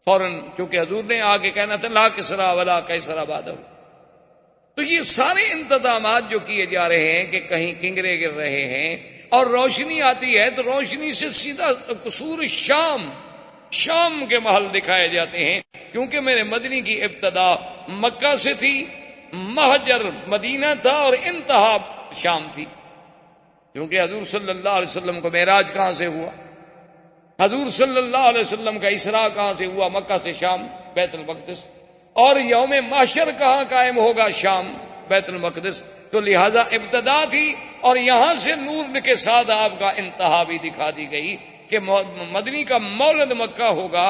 فوراً، کیونکہ حضور نے آگے کہنا تھا لا کسرا ولا قیصر بعدہ. تو یہ سارے انتظامات جو کیے جا رہے ہیں کہ کہیں کنگرے گر رہے ہیں اور روشنی آتی ہے تو روشنی سے سیدھا قصور شام کے محل دکھائے جاتے ہیں، کیونکہ میرے مدنی کی ابتدا مکہ سے تھی، مہجر مدینہ تھا اور انتہا شام تھی. کیونکہ حضور صلی اللہ علیہ وسلم کو معراج کہاں سے ہوا؟ حضور صلی اللہ علیہ وسلم کا اسراء کہاں سے ہوا؟ مکہ سے شام، بیت المقدس. اور یوم محشر کہاں قائم ہوگا؟ شام، بیت المقدس. تو لہذا ابتدا تھی اور یہاں سے نور کے ساتھ آپ کا انتہا بھی دکھا دی گئی کہ مدنی کا مولد مکہ ہوگا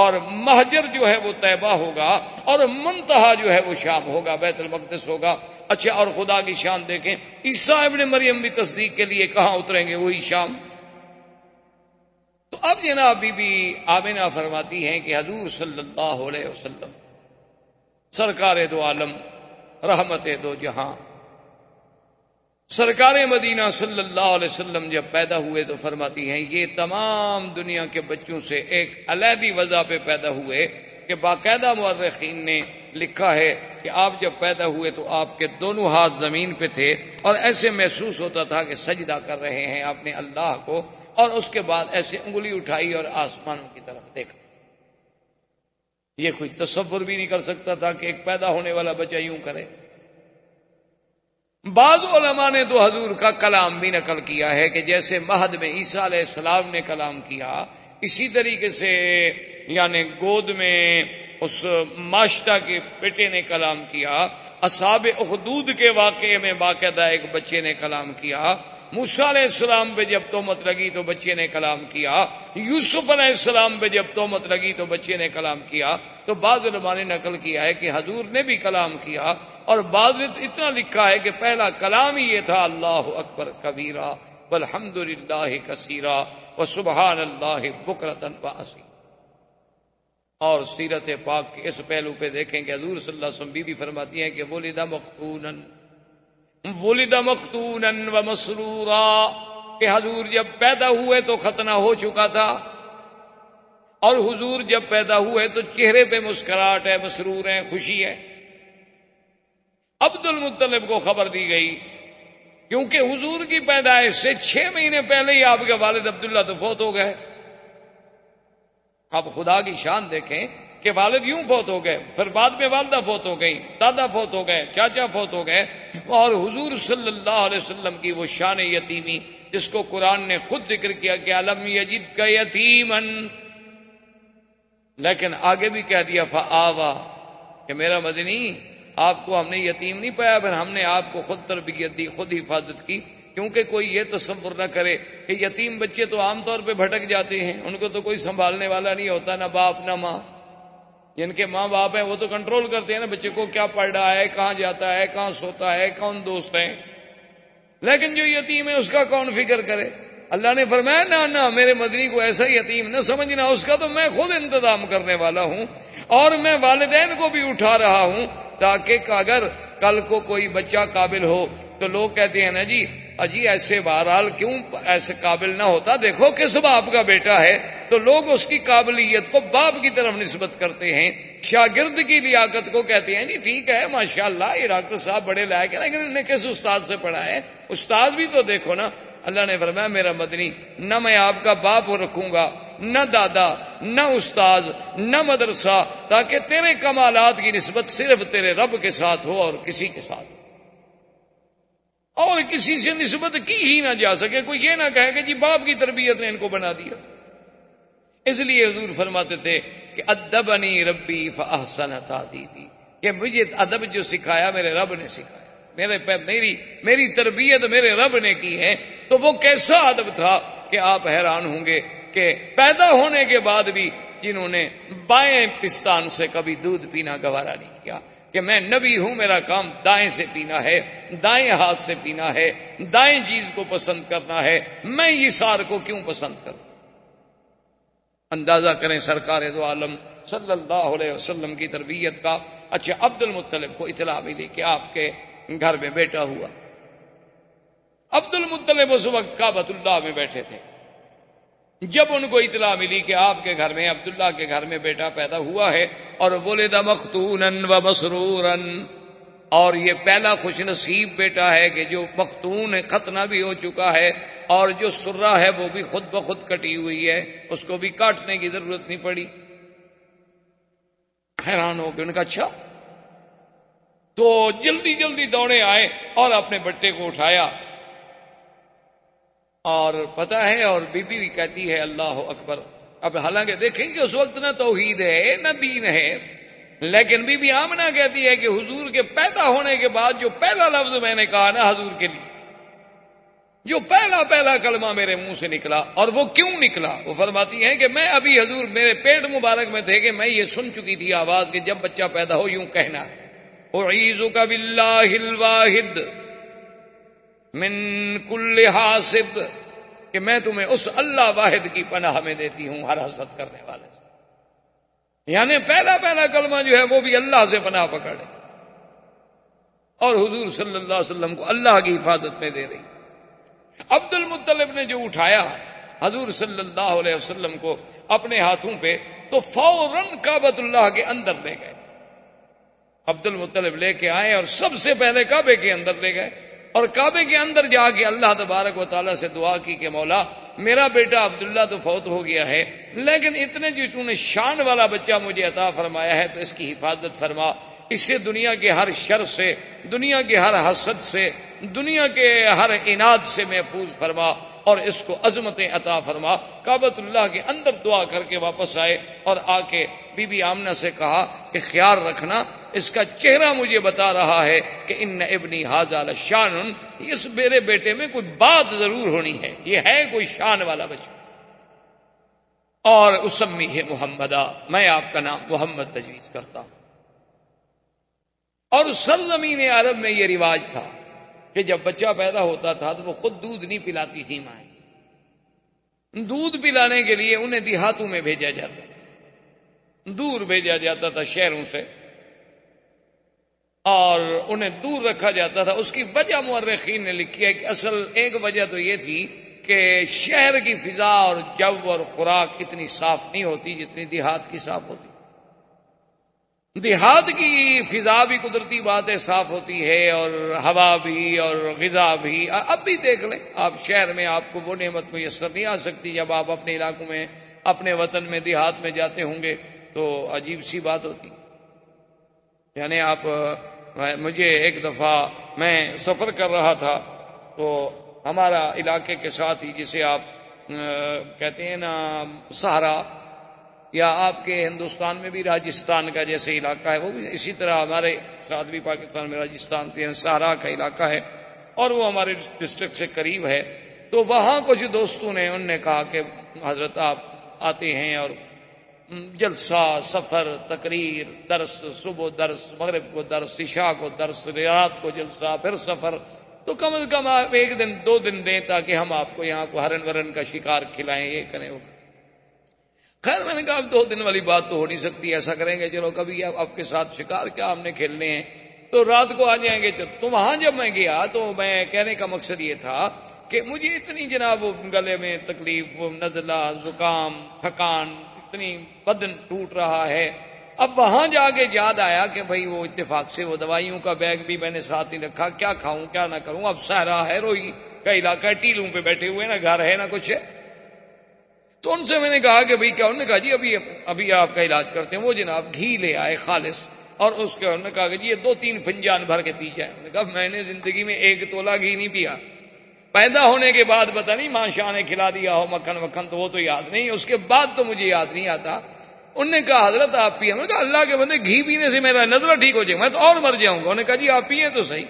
اور مہجر جو ہے وہ طیبہ ہوگا اور منتہا جو ہے وہ شام ہوگا، بیت المقدس ہوگا. اچھا، اور خدا کی شان دیکھیں، عیسیٰ ابن مریم بھی تصدیق کے لیے کہاں اتریں گے؟ وہی شام. تو اب جناب بی بی آمنہ فرماتی ہیں کہ حضور صلی اللہ علیہ وسلم سرکار دو عالم، رحمت دو جہاں، سرکار مدینہ صلی اللہ علیہ وسلم جب پیدا ہوئے تو فرماتی ہیں یہ تمام دنیا کے بچوں سے ایک علیحدی وضع پہ پیدا ہوئے کہ باقاعدہ مورخین نے لکھا ہے کہ آپ جب پیدا ہوئے تو آپ کے دونوں ہاتھ زمین پہ تھے اور ایسے محسوس ہوتا تھا کہ سجدہ کر رہے ہیں اپنے اللہ کو، اور اس کے بعد ایسے انگلی اٹھائی اور آسمانوں کی طرف دیکھا. یہ کوئی تصور بھی نہیں کر سکتا تھا کہ ایک پیدا ہونے والا بچہ یوں کرے. بعض علماء نے تو حضور کا کلام بھی نقل کیا ہے کہ جیسے مہد میں عیسیٰ علیہ السلام نے کلام کیا، اسی طریقے سے یعنی گود میں اس ماشتہ کے بیٹے نے کلام کیا، اصحاب اخدود کے واقعے میں باقاعدہ ایک بچے نے کلام کیا، موسیٰ علیہ السلام پہ جب تہمت لگی تو بچے نے کلام کیا، یوسف علیہ السلام پہ جب تہمت لگی تو بچے نے کلام کیا. تو بعض علماء نے نقل کیا ہے کہ حضور نے بھی کلام کیا، اور بعض نے اتنا لکھا ہے کہ پہلا کلام ہی یہ تھا اللہ اکبر کبیرہ والحمد للہ کثیرا وسبحان اللہ بکرۃ واصیلا. اور سیرت پاک کے اس پہلو پہ دیکھیں کہ حضور صلی اللہ علیہ وسلم بی فرماتی ہیں کہ ولد مختونا ومسرورا، کہ حضور جب پیدا ہوئے تو ختنہ ہو چکا تھا، اور حضور جب پیدا ہوئے تو چہرے پہ مسکراہٹ ہے، مسرور ہیں، خوشی ہے. عبد المطلب کو خبر دی گئی کیونکہ حضور کی پیدائش سے 6 مہینے پہلے ہی آپ کے والد عبداللہ تو فوت ہو گئے. آپ خدا کی شان دیکھیں کہ والد یوں فوت ہو گئے، پھر بعد میں والدہ فوت ہو گئی، دادا فوت ہو گئے، چاچا فوت ہو گئے، اور حضور صلی اللہ علیہ وسلم کی وہ شان یتیمی جس کو قرآن نے خود ذکر کیا کہ الم یجدک یتیما، لیکن آگے بھی کہہ دیا فآوا، کہ میرا مدنی آپ کو ہم نے یتیم نہیں پایا، پھر ہم نے آپ کو خود تربیت دی، خود حفاظت کی. کیونکہ کوئی یہ تصور نہ کرے کہ یتیم بچے تو عام طور پہ بھٹک جاتے ہیں، ان کو تو کوئی سنبھالنے والا نہیں ہوتا، نہ باپ نہ ماں. جن کے ماں باپ ہیں وہ تو کنٹرول کرتے ہیں نا بچے کو، کیا پڑھ رہا ہے، کہاں جاتا ہے، کہاں سوتا ہے، کون دوست ہیں. لیکن جو یتیم ہے اس کا کون فکر کرے؟ اللہ نے فرمایا نہ میرے مدنی کو ایسا یتیم نہ سمجھنا، اس کا تو میں خود انتظام کرنے والا ہوں، اور میں والدین کو بھی اٹھا رہا ہوں تاکہ اگر کل کو کوئی بچہ قابل ہو تو لوگ کہتے ہیں نا جی اجی ایسے بہرحال کیوں ایسے قابل نہ ہوتا، دیکھو کس باپ کا بیٹا ہے، تو لوگ اس کی قابلیت کو باپ کی طرف نسبت کرتے ہیں. شاگرد کی لیاقت کو کہتے ہیں جی ٹھیک ہے ماشاءاللہ یہ ڈاکٹر صاحب بڑے لائق ہیں، لیکن انہوں نے کس استاد سے پڑھا ہے؟ استاد بھی تو دیکھو نا. اللہ نے فرمایا میرا مدنی نہ میں آپ کا باپ رکھوں گا، نہ دادا، نہ استاد، نہ مدرسہ، تاکہ تیرے کمالات کی نسبت صرف تیرے رب کے ساتھ ہو اور کسی کے ساتھ، اور کسی سے نسبت کی ہی نہ جا سکے. کوئی یہ نہ کہے کہ جی باپ کی تربیت نے ان کو بنا دیا. اس لیے حضور فرماتے تھے کہ ادبنی ربی فاحسن تادیبی، کہ مجھے ادب جو سکھایا میرے رب نے سکھایا، میری تربیت میرے رب نے کی ہے. تو وہ کیسا ادب تھا کہ آپ حیران ہوں گے کہ پیدا ہونے کے بعد بھی جنہوں نے بائیں پستان سے کبھی دودھ پینا گوارا نہیں کیا، کہ میں نبی ہوں، میرا کام دائیں سے پینا ہے، دائیں ہاتھ سے پینا ہے، دائیں چیز کو پسند کرنا ہے، میں یہ سار کو کیوں پسند کروں. اندازہ کریں سرکار دو عالم صلی اللہ علیہ وسلم کی تربیت کا. اچھا، عبد المطلب کو اطلاع ملی کہ آپ کے گھر میں بیٹا ہوا. عبد المطلب اس وقت کعبۃ اللہ میں بیٹھے تھے. جب ان کو اطلاع ملی کہ آپ کے گھر میں عبداللہ کے گھر میں بیٹا پیدا ہوا ہے اور ولد مختونا و مسرورا، اور یہ پہلا خوش نصیب بیٹا ہے کہ جو مختون ہے، ختنہ بھی ہو چکا ہے، اور جو سرہ ہے وہ بھی خود بخود کٹی ہوئی ہے، اس کو بھی کاٹنے کی ضرورت نہیں پڑی۔ حیران ہو کے ان کا اچھا، تو جلدی جلدی دوڑے آئے اور اپنے بٹے کو اٹھایا، اور پتہ ہے، اور بی بی بھی کہتی ہے اللہ اکبر۔ اب حالانکہ دیکھیں کہ اس وقت نہ توحید ہے نہ دین ہے، لیکن بی بی آمنہ کہتی ہے کہ حضور کے پیدا ہونے کے بعد جو پہلا لفظ میں نے کہا نا حضور کے لیے، جو پہلا کلمہ میرے منہ سے نکلا، اور وہ کیوں نکلا، وہ فرماتی ہیں کہ میں ابھی حضور میرے پیٹ مبارک میں تھے کہ میں یہ سن چکی تھی آواز کہ جب بچہ پیدا ہو یوں کہنا، اعیذک باللہ الواحد من کل حاسد، کہ میں تمہیں اس اللہ واحد کی پناہ میں دیتی ہوں ہر حسد کرنے والے سے۔ یعنی پہلا کلمہ جو ہے وہ بھی اللہ سے پناہ پکڑے، اور حضور صلی اللہ علیہ وسلم کو اللہ کی حفاظت میں دے رہی۔ عبد المطلب نے جو اٹھایا حضور صلی اللہ علیہ وسلم کو اپنے ہاتھوں پہ، تو فوراً کعبۃ اللہ کے اندر لے گئے۔ عبد المطلب لے کے آئے اور سب سے پہلے کعبے کے اندر لے گئے، اور کعبے کے اندر جا کے اللہ تبارک و تعالیٰ سے دعا کی کہ مولا میرا بیٹا عبداللہ تو فوت ہو گیا ہے، لیکن اتنے جو تو نے شان والا بچہ مجھے عطا فرمایا ہے تو اس کی حفاظت فرما، اس سے دنیا کے ہر شر سے، دنیا کے ہر حسد سے، دنیا کے ہر عناد سے محفوظ فرما، اور اس کو عظمتیں عطا فرما۔ کعبۃ اللہ کے اندر دعا کر کے واپس آئے، اور آ کے بی بی آمنہ سے کہا کہ خیال رکھنا، اس کا چہرہ مجھے بتا رہا ہے کہ ان ابنی ھذا لشان، اس میرے بیٹے میں کوئی بات ضرور ہونی ہے، یہ ہے کوئی شان والا بچہ۔ اور اسمیہ محمدا، میں آپ کا نام محمد تجویز کرتا ہوں۔ اور سرزمین عرب میں یہ رواج تھا کہ جب بچہ پیدا ہوتا تھا تو وہ خود دودھ نہیں پلاتی تھی مائیں، دودھ پلانے کے لیے انہیں دیہاتوں میں بھیجا جاتا تھا، دور بھیجا جاتا تھا شہروں سے، اور انہیں دور رکھا جاتا تھا۔ اس کی وجہ مورخین نے لکھی ہے کہ اصل ایک وجہ تو یہ تھی کہ شہر کی فضا اور جو اور خوراک اتنی صاف نہیں ہوتی جتنی دیہات کی صاف ہوتی۔ دیہات کی فضا بھی قدرتی بات ہے صاف ہوتی ہے، اور ہوا بھی اور غذا بھی۔ اب بھی دیکھ لیں آپ، شہر میں آپ کو وہ نعمت میسر نہیں آ سکتی، جب آپ اپنے علاقوں میں، اپنے وطن میں، دیہات میں جاتے ہوں گے تو عجیب سی بات ہوتی۔ یعنی آپ، مجھے ایک دفعہ میں سفر کر رہا تھا تو ہمارا علاقے کے ساتھ ہی، جسے آپ کہتے ہیں نا سہارا، یا آپ کے ہندوستان میں بھی راجستھان کا جیسے علاقہ ہے، وہ بھی اسی طرح ہمارے ساتھ بھی پاکستان میں راجستھان کے سہارا کا علاقہ ہے، اور وہ ہمارے ڈسٹرکٹ سے قریب ہے۔ تو وہاں کچھ دوستوں نے، انہوں نے کہا کہ حضرت آپ آتے ہیں اور جلسہ، سفر، تقریر، درس، صبح درس، مغرب کو درس، عشاء کو درس، رات کو جلسہ، پھر سفر، تو کم از کم آپ ایک دن 2 دن دیں تاکہ ہم آپ کو یہاں کو ہرن ورن کا شکار کھلائیں، یہ کریں وہ۔ خیر میں نے کہا اب 2 دن والی بات تو ہو نہیں سکتی، ایسا کریں گے چلو کبھی آپ کے ساتھ شکار کیا ہم نے کھیلنے ہیں، تو رات کو آ جائیں گے۔ تو وہاں جب میں گیا تو میں کہنے کا مقصد یہ تھا کہ مجھے اتنی جناب گلے میں تکلیف، نزلہ، زکام، تھکان، اتنی بدن ٹوٹ رہا ہے۔ اب وہاں جا کے یاد آیا کہ بھئی وہ اتفاق سے وہ دوائیوں کا بیگ بھی میں نے ساتھ ہی رکھا، کیا کھاؤں کیا نہ کروں۔ اب صحرا ہے، روئی کا علاقہ ہے، ٹیلوں پہ بیٹھے ہوئے، نہ گھر ہے نہ کچھ ہے۔ تو ان سے میں نے کہا کہ بھئی کیا؟ انہوں نے کہا جی ابھی آپ کا علاج کرتے ہیں۔ وہ جناب گھی لے آئے خالص، اور اس کے انہوں نے کہا کہ جی یہ 2-3 فنجان بھر کے پی جائے۔ انہوں نے کہا میں نے زندگی میں 1 تولہ گھی نہیں پیا، پیدا ہونے کے بعد پتہ نہیں ماں شاہ نے کھلا دیا ہو مکھن وکھن، تو وہ تو یاد نہیں، اس کے بعد تو مجھے یاد نہیں آتا۔ انہوں نے کہا حضرت آپ پیے؟ انہوں نے کہا اللہ کے بندے گھی پینے سے میرا نظرہ ٹھیک ہو جائے، میں تو اور مر جاؤں گا۔ انہوں نے کہا جی آپ پیئے تو صحیح۔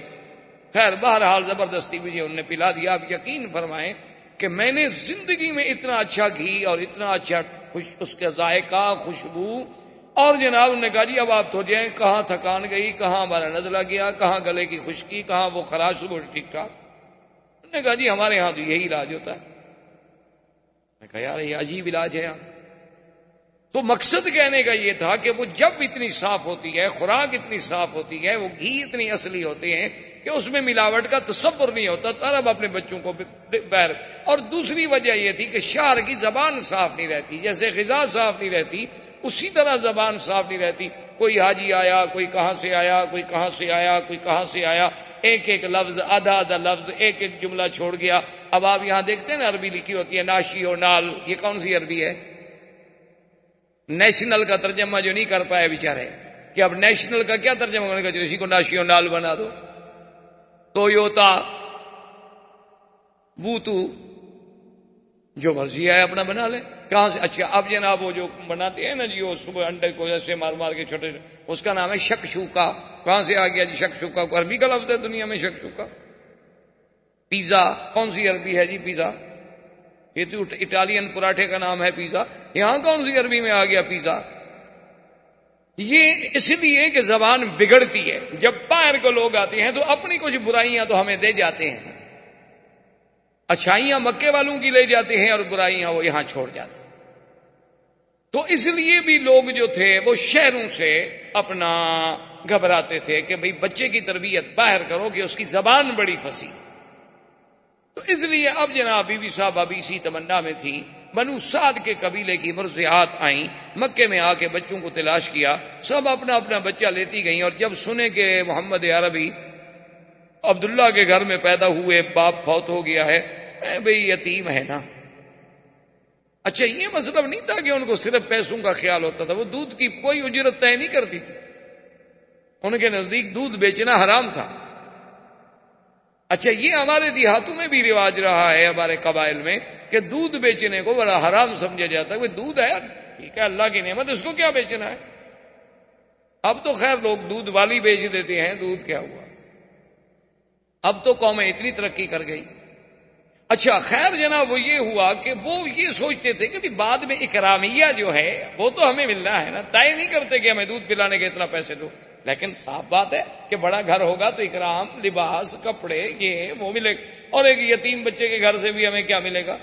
خیر بہرحال زبردستی مجھے انہوں نے پلا دیا۔ آپ یقین فرمائیں کہ میں نے زندگی میں اتنا اچھا گھی اور اتنا اچھا اس کا ذائقہ، خوشبو، اور جناب انہوں نے کہا جی اب آپ تو جائیں، کہاں تھکان گئی، کہاں ہمارا نزلہ گیا، کہاں گلے کی خشکی، کہاں وہ خراش، وہ ٹھیک ٹھاک۔ انہوں نے کہا جی ہمارے ہاں تو یہی علاج ہوتا ہے۔ میں کہا یار یہ عجیب علاج ہے یار۔ تو مقصد کہنے کا یہ تھا کہ وہ جب اتنی صاف ہوتی ہے، خوراک اتنی صاف ہوتی ہے، وہ گھی اتنی اصلی ہوتے ہیں کہ اس میں ملاوٹ کا تصور نہیں ہوتا، تو اب اپنے بچوں کو بہر۔ اور دوسری وجہ یہ تھی کہ شہر کی زبان صاف نہیں رہتی، جیسے غذا صاف نہیں رہتی اسی طرح زبان صاف نہیں رہتی۔ کوئی حاجی آیا، کوئی کہاں سے آیا، کوئی کہاں سے آیا، کوئی کہاں سے آیا، ایک ایک لفظ، آدھا آدھا لفظ، ایک ایک جملہ چھوڑ گیا۔ اب آپ یہاں دیکھتے ہیں نا عربی لکھی ہوتی ہے ناشی و نال، یہ کون سی عربی ہے؟ نیشنل کا ترجمہ جو نہیں کر پائے بیچارے، کہ اب نیشنل کا کیا ترجمہ کرنے کا، جو اسی کو ناشی و نال بنا دو، تویوتا، بوتو، جو مرضی ہے اپنا بنا لے، کہاں سے؟ اچھا اب جناب وہ جو بناتے ہیں نا جی، وہ صبح انڈے کو ایسے مار مار کے چھوٹے، اس کا نام ہے شکشوکا۔ کہاں سے آ گیا جی شکشوکا؟ کو عربی کا لفظ ہے دنیا میں شکشوکا۔ پیزا کون سی عربی ہے جی پیزا؟ یہ تو اٹالین پراٹھے کا نام ہے پیزا، یہاں کون سی عربی میں آ گیا پیزا؟ یہ اس لیے کہ زبان بگڑتی ہے، جب باہر کو لوگ آتے ہیں تو اپنی کچھ برائیاں تو ہمیں دے جاتے ہیں، اچھائیاں مکے والوں کی لے جاتے ہیں اور برائیاں وہ یہاں چھوڑ جاتے ہیں۔ تو اس لیے بھی لوگ جو تھے وہ شہروں سے اپنا گھبراتے تھے کہ بھئی بچے کی تربیت باہر کرو کہ اس کی زبان بڑی فصیح۔ تو اس لیے اب جناب بی بی صاحب ابھی اسی تمنا میں تھی، بنو سعد کے قبیلے کی مرضعات آئیں، مکے میں آ کے بچوں کو تلاش کیا، سب اپنا اپنا بچہ لیتی گئیں، اور جب سنے کہ محمد عربی عبداللہ کے گھر میں پیدا ہوئے، باپ فوت ہو گیا ہے، بھئی یتیم ہے نا۔ اچھا یہ مطلب نہیں تھا کہ ان کو صرف پیسوں کا خیال ہوتا تھا، وہ دودھ کی کوئی اجرت طے نہیں کرتی تھی، ان کے نزدیک دودھ بیچنا حرام تھا۔ اچھا یہ ہمارے دیہاتوں میں بھی رواج رہا ہے، ہمارے قبائل میں، کہ دودھ بیچنے کو بڑا حرام سمجھا جاتا ہے۔ وہ دودھ ہے ٹھیک ہے، اللہ کی نعمت، اس کو کیا بیچنا ہے؟ اب تو خیر لوگ دودھ والی بیچ دیتے ہیں، دودھ کیا ہوا، اب تو قومیں اتنی ترقی کر گئی۔ اچھا خیر جناب وہ یہ ہوا کہ وہ یہ سوچتے تھے کہ بعد میں اکرامیہ جو ہے وہ تو ہمیں ملنا ہے نا، طے نہیں کرتے کہ ہمیں دودھ پلانے کے اتنا پیسے دو، لیکن صاف بات ہے کہ بڑا گھر ہوگا تو اکرام، لباس، کپڑے، یہ وہ ملے گا، اور ایک یتیم بچے کے گھر سے بھی ہمیں کیا ملے گا؟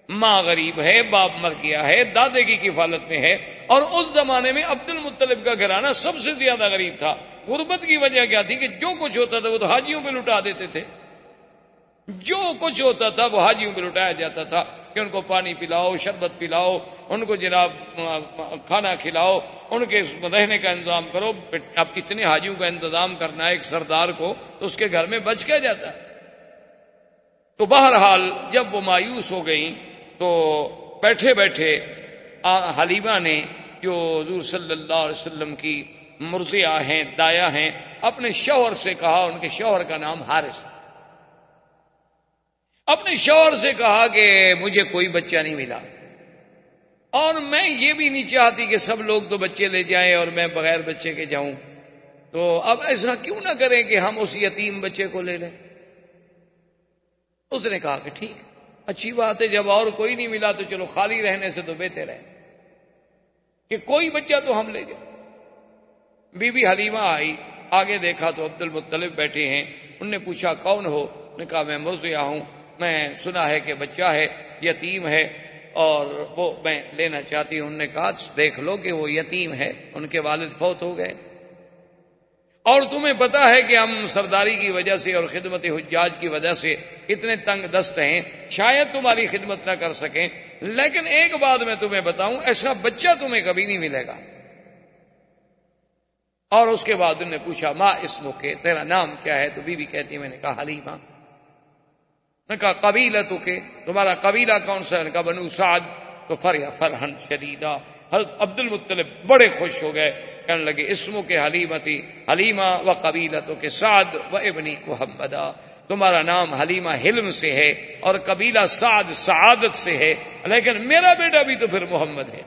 ماں غریب ہے، باپ مر گیا ہے، دادے کی کفالت میں ہے، اور اس زمانے میں عبد المطلب کا گھرانہ سب سے زیادہ غریب تھا۔ غربت کی وجہ کیا تھی کہ جو کچھ ہوتا تھا وہ تو حاجیوں پہ لٹا دیتے تھے، جو کچھ ہوتا تھا وہ حاجیوں پہ لٹایا جاتا تھا کہ ان کو پانی پلاؤ، شربت پلاؤ، ان کو جناب کھانا کھلاؤ، ان کے رہنے کا انتظام کرو۔ اب اتنے حاجیوں کا انتظام کرنا ہے ایک سردار کو، تو اس کے گھر میں بچ کیا جاتا ہے؟ تو بہرحال جب وہ مایوس ہو گئیں تو بیٹھے بیٹھے حلیمہ نے، جو حضور صلی اللہ علیہ وسلم کی مرضعہ ہیں، دایا ہیں، اپنے شوہر سے کہا، ان کے شوہر کا نام حارث، اپنے شوہر سے کہا کہ مجھے کوئی بچہ نہیں ملا، اور میں یہ بھی نہیں چاہتی کہ سب لوگ تو بچے لے جائیں اور میں بغیر بچے کے جاؤں، تو اب ایسا کیوں نہ کریں کہ ہم اس یتیم بچے کو لے لیں۔ اس نے کہا کہ ٹھیک اچھی بات ہے، جب اور کوئی نہیں ملا تو چلو خالی رہنے سے تو بہتر ہے کہ کوئی بچہ تو ہم لے جائیں۔ بی بی حلیمہ آئی، آگے دیکھا تو عبد المطلب بیٹھے ہیں، انہوں نے پوچھا کون ہو؟ نے کہا میں مرضعہ ہوں، میں سنا ہے کہ بچہ ہے، یتیم ہے، اور وہ میں لینا چاہتی ہوں۔ انہوں نے کہا دیکھ لو کہ وہ یتیم ہے، ان کے والد فوت ہو گئے، اور تمہیں پتا ہے کہ ہم سرداری کی وجہ سے اور خدمت حجاج کی وجہ سے اتنے تنگ دست ہیں، شاید تمہاری خدمت نہ کر سکیں، لیکن ایک بات میں تمہیں بتاؤں، ایسا بچہ تمہیں کبھی نہیں ملے گا۔ اور اس کے بعد انہوں نے پوچھا ما اسمک، تیرا نام کیا ہے؟ تو بی بی کہتی ہے میں نے کہا حلیمہ۔ نے کہا قبیلتک، تمہارا قبیلہ کون سا ہے؟ نے کہا بنو سعد۔ تو فرحن شدیدہ، حضرت عبد المطلب بڑے خوش ہو گئے، کہنے لگے اسمک حلیمتی حلیمہ و قبیلتک سعد و ابنی محمدا، تمہارا نام حلیمہ حلم سے ہے اور قبیلہ سعد سعادت سے ہے، لیکن میرا بیٹا بھی تو پھر محمد ہے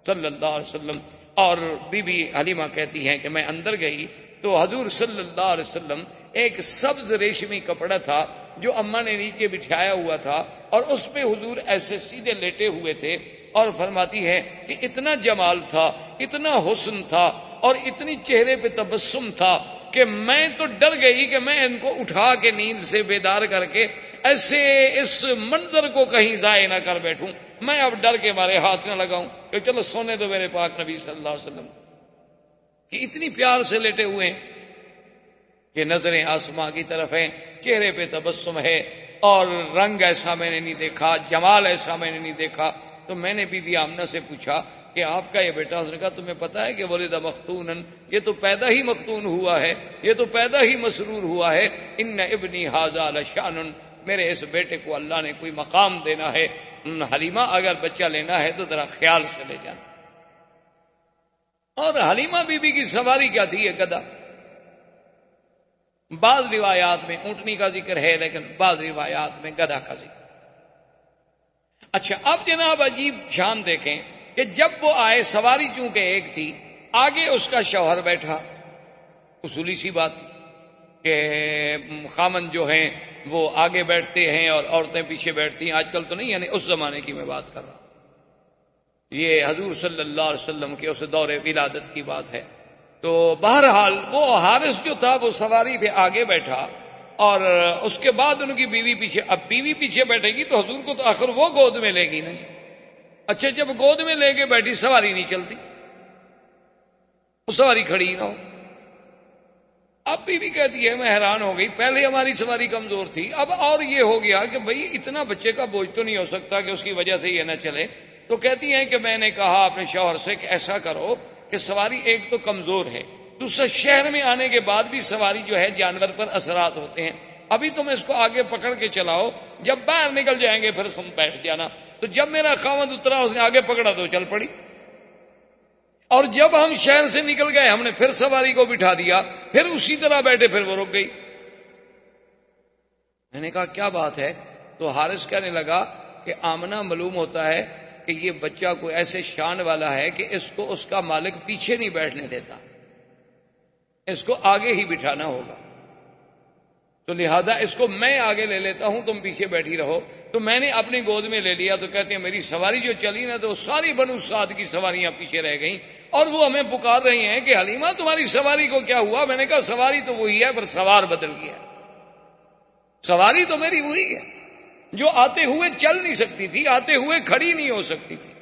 صلی اللہ علیہ وسلم۔ اور بی بی حلیمہ کہتی ہیں کہ میں اندر گئی تو حضور صلی اللہ علیہ وسلم ایک سبز ریشمی کپڑا تھا جو اماں نے نیچے بٹھایا ہوا تھا، اور اس پہ حضور ایسے سیدھے لیٹے ہوئے تھے، اور فرماتی ہے کہ اتنا جمال تھا، اتنا حسن تھا، اور اتنی چہرے پہ تبسم تھا کہ میں تو ڈر گئی کہ میں ان کو اٹھا کے نیند سے بیدار کر کے ایسے اس منظر کو کہیں ضائع نہ کر بیٹھوں۔ میں اب ڈر کے مارے ہاتھ نہ لگاؤں کہ چلو سونے دو میرے پاک نبی صلی اللہ علیہ وسلم، کہ اتنی پیار سے لیٹے ہوئے ہیں کہ نظریں آسماں کی طرف ہیں، چہرے پہ تبسم ہے، اور رنگ ایسا میں نے نہیں دیکھا، جمال ایسا میں نے نہیں دیکھا۔ تو میں نے بی بی آمنہ سے پوچھا کہ آپ کا یہ بیٹا، اس نے کہا تمہیں پتا ہے کہ ولد مختونن، یہ تو پیدا ہی مختون ہوا ہے، یہ تو پیدا ہی مسرور ہوا ہے۔ ان ابنی ھذا لشان، میرے اس بیٹے کو اللہ نے کوئی مقام دینا ہے۔ حلیمہ اگر بچہ لینا ہے تو ذرا خیال سے لے جانا۔ اور حلیمہ بی بی کی سواری کیا تھی؟ یہ گدھا۔ بعض روایات میں اونٹنی کا ذکر ہے، لیکن بعض روایات میں گدھا کا ذکر۔ اچھا، اب جناب عجیب شان دیکھیں کہ جب وہ آئے، سواری چونکہ ایک تھی، آگے اس کا شوہر بیٹھا، اصولی سی بات تھی کہ خامن جو ہیں وہ آگے بیٹھتے ہیں اور عورتیں پیچھے بیٹھتی ہیں۔ آج کل تو نہیں، یعنی اس زمانے کی میں بات کر رہا ہوں، یہ حضور صلی اللہ علیہ وسلم کے اس دور ولادت کی بات ہے۔ تو بہرحال وہ حارث جو تھا وہ سواری پہ آگے بیٹھا، اور اس کے بعد ان کی بیوی پیچھے۔ اب بیوی پیچھے بیٹھے گی تو حضور کو تو آخر وہ گود میں لے گی نا۔ اچھا، جب گود میں لے کے بیٹھی، سواری نہیں چلتی، وہ سواری کھڑی نہ ہو۔ اب بیوی کہتی ہے میں حیران ہو گئی، پہلے ہماری سواری کمزور تھی، اب اور یہ ہو گیا کہ بھئی اتنا بچے کا بوجھ تو نہیں ہو سکتا کہ اس کی وجہ سے یہ نہ چلے۔ تو کہتی ہیں کہ میں نے کہا اپنے شوہر سے کہ ایسا کرو کہ سواری ایک تو کمزور ہے، دوسرا شہر میں آنے کے بعد بھی سواری جو ہے جانور پر اثرات ہوتے ہیں، ابھی تم اس کو آگے پکڑ کے چلاؤ، جب باہر نکل جائیں گے پھر تم بیٹھ جانا۔ تو جب میرا خاوند اترا، اس نے آگے پکڑا تو چل پڑی، اور جب ہم شہر سے نکل گئے ہم نے پھر سواری کو بٹھا دیا، پھر اسی طرح بیٹھے، پھر وہ رک گئی۔ میں نے کہا کیا بات ہے؟ تو حارث کہنے لگا کہ آمنہ معلوم ہوتا ہے کہ یہ بچہ کوئی ایسے شان والا ہے کہ اس کو اس کا مالک پیچھے نہیں بیٹھنے دیتا، اس کو آگے ہی بٹھانا ہوگا، تو لہذا اس کو میں آگے لے لیتا ہوں، تم پیچھے بیٹھی رہو۔ تو میں نے اپنی گود میں لے لیا۔ تو کہتے ہیں میری سواری جو چلی نا تو ساری بنو سعد کی سواریاں پیچھے رہ گئیں، اور وہ ہمیں پکار رہی ہیں کہ حلیمہ تمہاری سواری کو کیا ہوا؟ میں نے کہا سواری تو وہی ہے، پر سوار بدل گیا۔ سواری تو میری وہی ہے جو آتے ہوئے چل نہیں سکتی تھی، آتے ہوئے کھڑی نہیں ہو سکتی تھی۔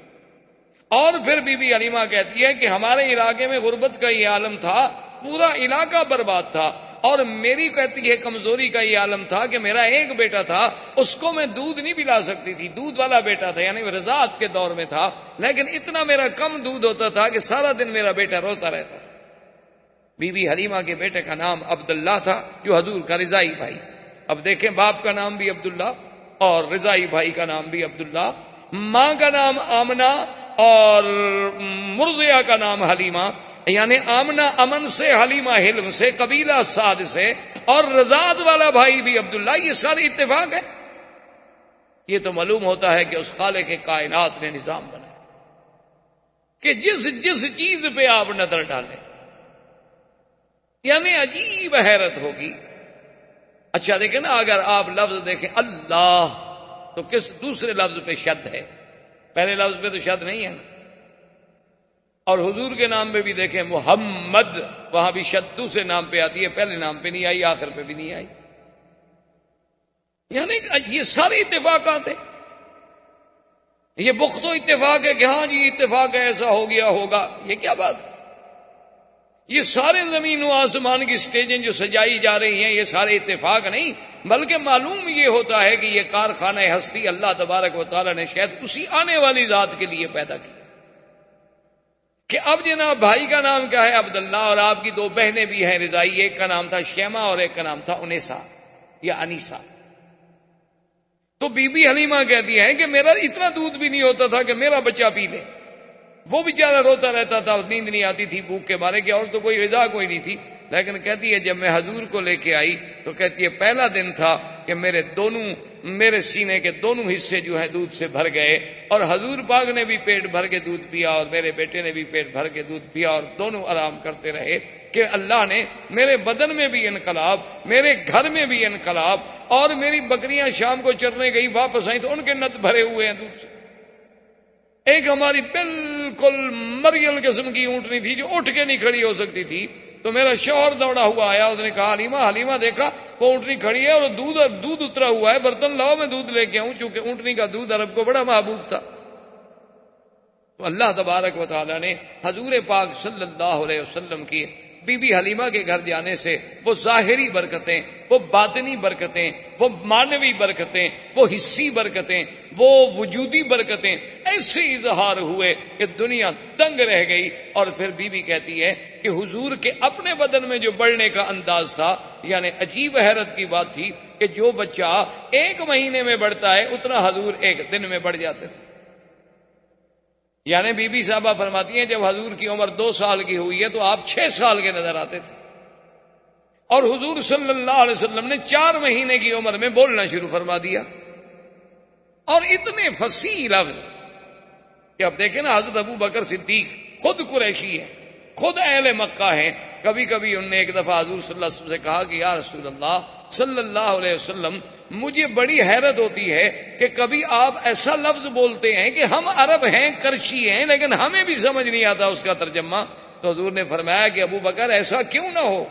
اور پھر بی بی حلیمہ کہتی ہے کہ ہمارے علاقے میں غربت کا یہ عالم تھا، پورا علاقہ برباد تھا، اور میری کہتی ہے کمزوری کا یہ عالم تھا کہ میرا ایک بیٹا تھا، اس کو میں دودھ نہیں پلا سکتی تھی، دودھ والا بیٹا تھا، یعنی رضاعت کے دور میں تھا، لیکن اتنا میرا کم دودھ ہوتا تھا کہ سارا دن میرا بیٹا روتا رہتا تھا۔ بی بی حلیمہ کے بیٹے کا نام عبداللہ تھا، جو حضور کا رضائی بھائی۔ اب دیکھیں، باپ کا نام بھی عبداللہ اور رضائی بھائی کا نام بھی عبداللہ، ماں کا نام آمنہ اور مرضیہ کا نام حلیمہ، یعنی آمنہ امن سے، حلیمہ حلم سے، قبیلہ سعد سے، اور رضاعت والا بھائی بھی عبداللہ۔ یہ سارے اتفاق ہے۔ یہ تو معلوم ہوتا ہے کہ اس خالق کے کائنات نے نظام بنایا کہ جس جس چیز پہ آپ نظر ڈالیں، یعنی عجیب حیرت ہوگی۔ اچھا دیکھیں نا، اگر آپ لفظ دیکھیں اللہ تو کس دوسرے لفظ پہ شد ہے، پہلے لفظ پہ تو شد نہیں ہے۔ اور حضور کے نام پہ بھی دیکھیں محمد، وہاں بھی شد دوسرے نام پہ آتی ہے، پہلے نام پہ نہیں آئی، آخر پہ بھی نہیں آئی۔ یعنی یہ سارے اتفاقات ہیں۔ یہ بخت و اتفاق ہے کہ ہاں جی اتفاق ہے، ایسا ہو گیا ہوگا، یہ کیا بات ہے؟ یہ سارے زمین و آسمان کی سٹیجیں جو سجائی جا رہی ہیں، یہ سارے اتفاق نہیں، بلکہ معلوم یہ ہوتا ہے کہ یہ کارخانہ ہستی اللہ تبارک و تعالی نے شاید اسی آنے والی ذات کے لیے پیدا کیا کہ اب جناب بھائی کا نام کیا ہے؟ عبداللہ، اور آپ کی دو بہنیں بھی ہیں رضائی، ایک کا نام تھا شیمہ اور ایک کا نام تھا انیسا یا انیسا۔ تو بی بی حلیمہ کہتی ہے کہ میرا اتنا دودھ بھی نہیں ہوتا تھا کہ میرا بچہ پی لے، وہ بیچارہ روتا رہتا تھا، نیند نہیں آتی تھی بھوک کے مارے، کہ اور تو کوئی رضا کوئی نہیں تھی۔ لیکن کہتی ہے جب میں حضور کو لے کے آئی تو کہتی ہے پہلا دن تھا کہ میرے سینے کے دونوں حصے جو ہے دودھ سے بھر گئے، اور حضور پاک نے بھی پیٹ بھر کے دودھ پیا اور میرے بیٹے نے بھی پیٹ بھر کے دودھ پیا، اور دونوں آرام کرتے رہے کہ اللہ نے میرے بدن میں بھی انقلاب، میرے گھر میں بھی انقلاب، اور میری بکریاں شام کو چرنے گئی، واپس آئیں تو ان کے نت بھرے ہوئے ہیں دودھ سے۔ ایک ہماری بالکل مریل قسم کی اونٹنی تھی جو اٹھ کے نہیں کھڑی ہو سکتی تھی، تو میرا شوہر دوڑا ہوا آیا، اس نے کہا حلیمہ دیکھا وہ اونٹنی کھڑی ہے اور دودھ اترا ہوا ہے، برتن لاؤ میں دودھ لے کے آؤں، چونکہ اونٹنی کا دودھ عرب کو بڑا محبوب تھا۔ تو اللہ تبارک و تعالیٰ نے حضور پاک صلی اللہ علیہ وسلم کی بی بی حلیمہ کے گھر جانے سے وہ ظاہری برکتیں، وہ باطنی برکتیں، وہ معنوی برکتیں، وہ حصی برکتیں، وہ وجودی برکتیں ایسے اظہار ہوئے کہ دنیا دنگ رہ گئی۔ اور پھر بی بی کہتی ہے کہ حضور کے اپنے بدن میں جو بڑھنے کا انداز تھا، یعنی عجیب حیرت کی بات تھی کہ جو بچہ 1 مہینے میں بڑھتا ہے اتنا حضور 1 دن میں بڑھ جاتے تھے۔ یعنی بی بی صاحبہ فرماتی ہیں جب حضور کی عمر 2 سال کی ہوئی ہے تو آپ 6 سال کے نظر آتے تھے، اور حضور صلی اللہ علیہ وسلم نے 4 مہینے کی عمر میں بولنا شروع فرما دیا، اور اتنے فصیح لفظ کہ اب دیکھیں نا، حضرت ابو بکر صدیق خود قریشی ہے، خود اہل مکہ ہیں۔ کبھی کبھی انہوں نے ایک دفعہ حضور صلی اللہ علیہ وسلم سے کہا کہ یا رسول اللہ صلی اللہ علیہ وسلم، مجھے بڑی حیرت ہوتی ہے کہ کبھی آپ ایسا لفظ بولتے ہیں کہ ہم عرب ہیں، کرشی ہیں، لیکن ہمیں بھی سمجھ نہیں آتا اس کا ترجمہ۔ تو حضور نے فرمایا کہ ابو بکر ایسا کیوں نہ ہو،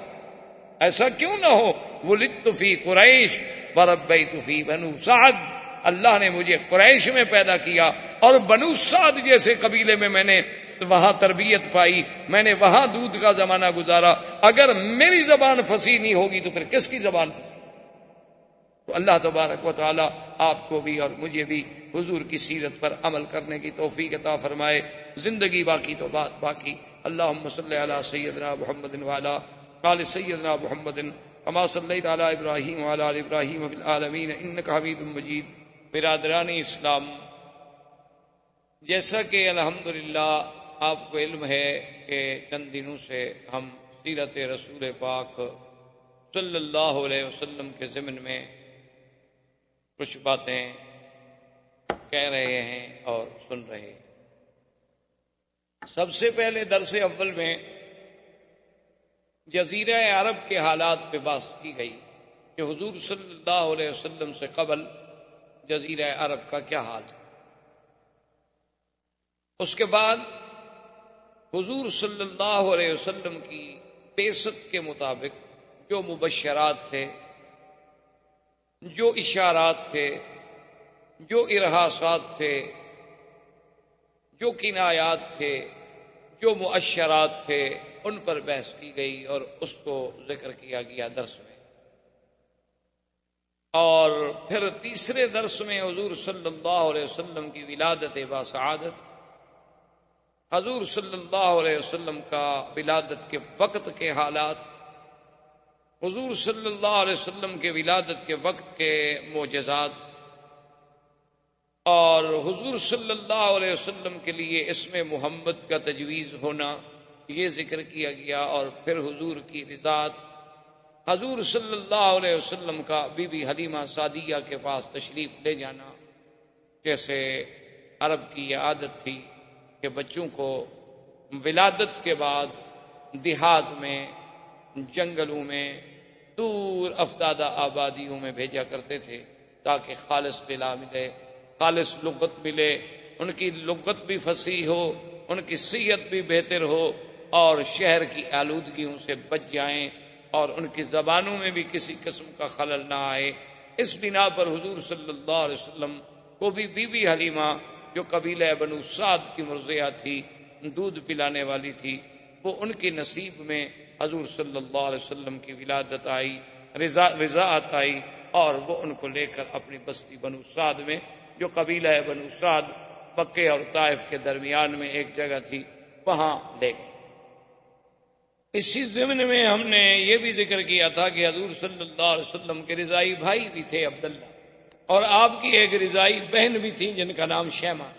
ایسا کیوں نہ ہو، ولدت فی قریش وربیت فی بنو سعد، اللہ نے مجھے قریش میں پیدا کیا اور بنو سعد جیسے قبیلے میں نے وہاں تربیت پائی، میں نے وہاں دودھ کا زمانہ گزارا۔ اگر میری زبان فصیح نہیں ہوگی تو پھر کس کی زبان فصیح؟ تو اللہ تبارک و تعالی آپ کو بھی اور مجھے بھی حضور کی سیرت پر عمل کرنے کی توفیق عطا فرمائے۔ زندگی باقی تو بات باقی۔ اللہم صلی علی سیدنا محمد وعلی آل سیدنا محمد کما صلیت علی ابراہیم وعلی آل ابراہیم فی العالمین انک حمید مجید۔ برادران اسلام، جیسا کہ الحمدللہ آپ کو علم ہے کہ چند دنوں سے ہم سیرت رسول پاک صلی اللہ علیہ وسلم کے ضمن میں کچھ باتیں کہہ رہے ہیں اور سن رہے ہیں۔ سب سے پہلے درس اول میں جزیرہ عرب کے حالات پہ بات کی گئی کہ حضور صلی اللہ علیہ وسلم سے قبل جزیرہ عرب کا کیا حال ہے۔ اس کے بعد حضور صلی اللہ علیہ وسلم کی بعثت کے مطابق جو مبشرات تھے، جو اشارات تھے، جو ارہاسات تھے، جو کنایات تھے، جو مؤشرات تھے، ان پر بحث کی گئی اور اس کو ذکر کیا گیا درس میں۔ اور پھر تیسرے درس میں حضور صلی اللہ علیہ وسلم کی ولادت باسعادت، حضور صلی اللہ علیہ وسلم کا ولادت کے وقت کے حالات، حضور صلی اللہ علیہ وسلم کے ولادت کے وقت کے معجزات، اور حضور صلی اللہ علیہ وسلم کے لیے اسم محمد کا تجویز ہونا، یہ ذکر کیا گیا۔ اور پھر حضور کی رضاعت، حضور صلی اللہ علیہ وسلم کا بی بی حلیمہ سعدیہ کے پاس تشریف لے جانا، جیسے عرب کی یہ عادت تھی کہ بچوں کو ولادت کے بعد دیہات میں، جنگلوں میں، دور افتادہ آبادیوں میں بھیجا کرتے تھے تاکہ خالص غذا ملے، خالص لغت ملے، ان کی لغت بھی فصیح ہو، ان کی صحت بھی بہتر ہو، اور شہر کی آلودگیوں سے بچ جائیں اور ان کی زبانوں میں بھی کسی قسم کا خلل نہ آئے۔ اس بنا پر حضور صلی اللہ علیہ وسلم کو بھی بی بی حلیمہ جو قبیلہ بنو سعد کی مرضیہ تھی، دودھ پلانے والی تھی، وہ ان کی نصیب میں حضور صلی اللہ علیہ وسلم کی ولادت آئی، رضاعت آئی، اور وہ ان کو لے کر اپنی بستی بنو سعد میں، جو قبیلہ بنو سعد مکے اور طائف کے درمیان میں ایک جگہ تھی، وہاں لے گئے۔ اسی ضمن میں ہم نے یہ بھی ذکر کیا تھا کہ حضور صلی اللہ علیہ وسلم کے رضائی بھائی بھی تھے عبداللہ، اور آپ کی ایک رضائی بہن بھی تھی جن کا نام شیمہ۔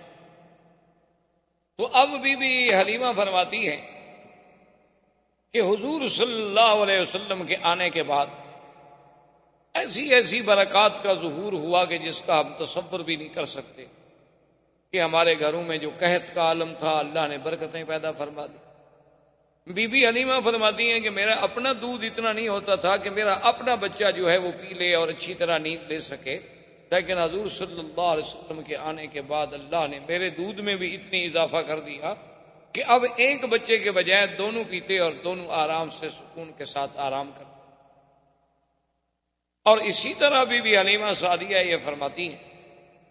تو اب بی بی حلیمہ فرماتی ہے کہ حضور صلی اللہ علیہ وسلم کے آنے کے بعد ایسی ایسی برکات کا ظہور ہوا کہ جس کا ہم تصور بھی نہیں کر سکتے، کہ ہمارے گھروں میں جو قحط کا عالم تھا اللہ نے برکتیں پیدا فرما دی۔ بی بی حلیمہ فرماتی ہیں کہ میرا اپنا دودھ اتنا نہیں ہوتا تھا کہ میرا اپنا بچہ جو ہے وہ پی لے اور اچھی طرح نیند لے سکے، لیکن حضور صلی اللہ علیہ وسلم کے آنے کے بعد اللہ نے میرے دودھ میں بھی اتنی اضافہ کر دیا کہ اب ایک بچے کے بجائے دونوں پیتے اور دونوں آرام سے سکون کے ساتھ آرام کرتے۔ اور اسی طرح بی بی حلیمہ سعدیہ یہ فرماتی ہیں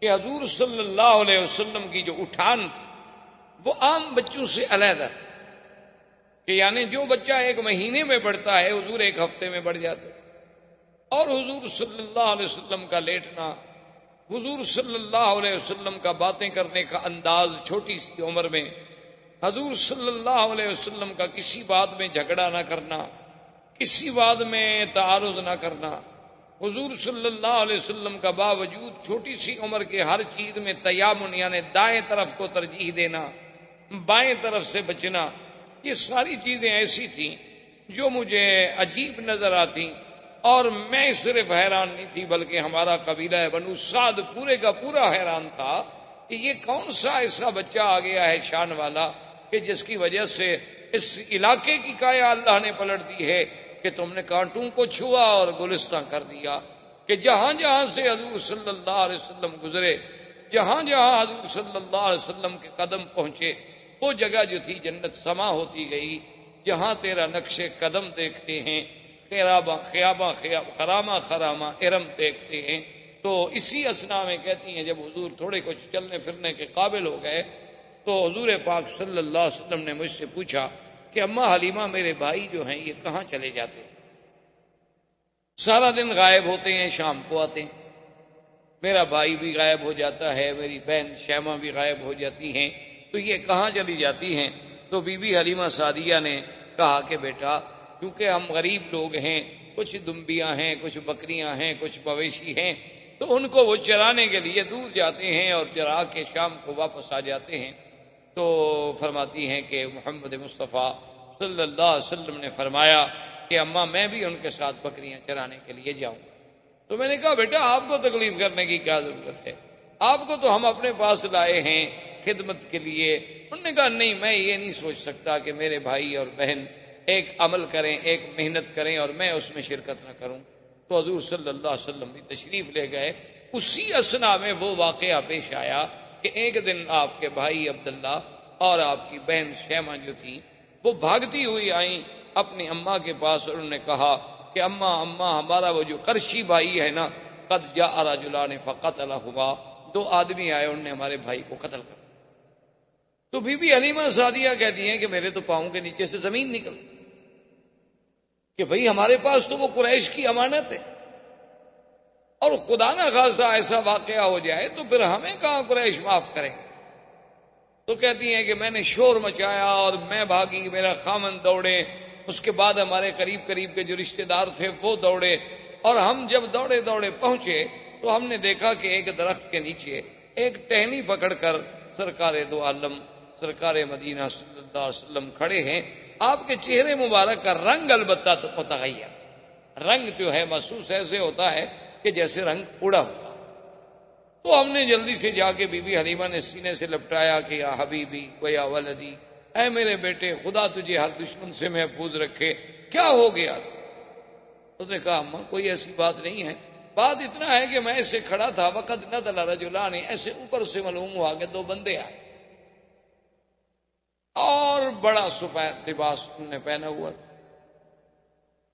کہ حضور صلی اللہ علیہ وسلم کی جو اٹھان تھی وہ عام بچوں سے علیحدہ تھے، کہ یعنی جو بچہ 1 مہینے میں بڑھتا ہے حضور 1 ہفتے میں بڑھ جاتے، اور حضور صلی اللہ علیہ وسلم کا لیٹنا، حضور صلی اللہ علیہ وسلم کا باتیں کرنے کا انداز چھوٹی سی عمر میں، حضور صلی اللہ علیہ وسلم کا کسی بات میں جھگڑا نہ کرنا، کسی بات میں تعارض نہ کرنا، حضور صلی اللہ علیہ وسلم کا باوجود چھوٹی سی عمر کے ہر چیز میں تیامن یعنی دائیں طرف کو ترجیح دینا، بائیں طرف سے بچنا، یہ ساری چیزیں ایسی تھیں جو مجھے عجیب نظر آتی، اور میں صرف حیران نہیں تھی بلکہ ہمارا قبیلہ بنو سعد پورے کا پورا حیران تھا کہ یہ کون سا ایسا بچہ آ گیا ہے شان والا کہ جس کی وجہ سے اس علاقے کی کایا اللہ نے پلٹ دی ہے کہ تم نے کانٹوں کو چھوا اور گلستان کر دیا، کہ جہاں جہاں سے حضور صلی اللہ علیہ وسلم گزرے، جہاں جہاں حضور صلی اللہ علیہ وسلم کے قدم پہنچے، وہ جگہ جو تھی جنت سما ہوتی گئی۔ جہاں تیرا نقش قدم دیکھتے ہیں، خرامہ خرامہ ارم دیکھتے ہیں۔ تو اسی اسنا میں کہتی ہیں جب حضور تھوڑے کچھ چلنے پھرنے کے قابل ہو گئے تو حضور پاک صلی اللہ علیہ وسلم نے مجھ سے پوچھا کہ اماں حلیمہ میرے بھائی جو ہیں یہ کہاں چلے جاتے ہیں؟ سارا دن غائب ہوتے ہیں، شام کو آتے ہیں، میرا بھائی بھی غائب ہو جاتا ہے، میری بہن شیمہ بھی غائب ہو جاتی ہیں، تو یہ کہاں چلی جاتی ہیں؟ تو بی بی حلیمہ سعدیہ نے کہا کہ بیٹا کیونکہ ہم غریب لوگ ہیں، کچھ دمبیاں ہیں، کچھ بکریاں ہیں، کچھ مویشی ہیں، تو ان کو وہ چرانے کے لیے دور جاتے ہیں اور چرا کے شام کو واپس آ جاتے ہیں۔ تو فرماتی ہیں کہ محمد مصطفیٰ صلی اللہ علیہ وسلم نے فرمایا کہ اماں میں بھی ان کے ساتھ بکریاں چرانے کے لیے جاؤں۔ تو میں نے کہا بیٹا آپ کو تکلیف کرنے کی کیا ضرورت ہے، آپ کو تو ہم اپنے پاس لائے ہیں خدمت کے لیے۔ انہوں نے کہا نہیں، میں یہ نہیں سوچ سکتا کہ میرے بھائی اور بہن ایک عمل کریں، ایک محنت کریں اور میں اس میں شرکت نہ کروں۔ تو حضور صلی اللہ علیہ وسلم بھی تشریف لے گئے۔ اسی اسنا میں وہ واقعہ پیش آیا کہ ایک دن آپ کے بھائی عبداللہ اور آپ کی بہن شیمہ جو تھی وہ بھاگتی ہوئی آئیں اپنی اماں کے پاس، اور انہوں نے کہا کہ اماں ہمارا وہ جو قرشی بھائی ہے نا، قد جاء رجلان فقتلہما، 2 آدمی آئے انہوں نے ہمارے بھائی کو قتل کر دیا۔ تو بی بی حلیمہ سعدیہ کہتی ہیں کہ میرے تو پاؤں کے نیچے سے زمین نکل کہ بھئی ہمارے پاس تو وہ قریش کی امانت ہے، اور خدا نہ خواستہ ایسا واقعہ ہو جائے تو پھر ہمیں کہاں قریش معاف کرے۔ تو کہتی ہیں کہ میں نے شور مچایا اور میں بھاگی، میرا خامن دوڑے، اس کے بعد ہمارے قریب کے جو رشتہ دار تھے وہ دوڑے، اور ہم جب دوڑے پہنچے تو ہم نے دیکھا کہ ایک درخت کے نیچے ایک ٹہنی پکڑ کر سرکار دو عالم سرکار مدینہ صلی اللہ علیہ وسلم کھڑے ہیں۔ آپ کے چہرے مبارک کا رنگ البتہ تو متغیر، رنگ جو ہے محسوس ایسے ہوتا ہے کہ جیسے رنگ اڑا ہوا۔ تو ہم نے جلدی سے جا کے بی بی حلیمہ نے سینے سے لپٹایا کہ یا حبیبی و یا ولدی، اے میرے بیٹے خدا تجھے ہر دشمن سے محفوظ رکھے، کیا ہو گیا؟ اس نے کہا اماں کوئی ایسی بات نہیں ہے، بات اتنا ہے کہ میں ایسے کھڑا تھا، وقت نزل رجلان، ایسے اوپر سے معلوم ہوا کہ 2 بندے آئے اور بڑا سفید لباس انہوں نے پہنا ہوا تھا،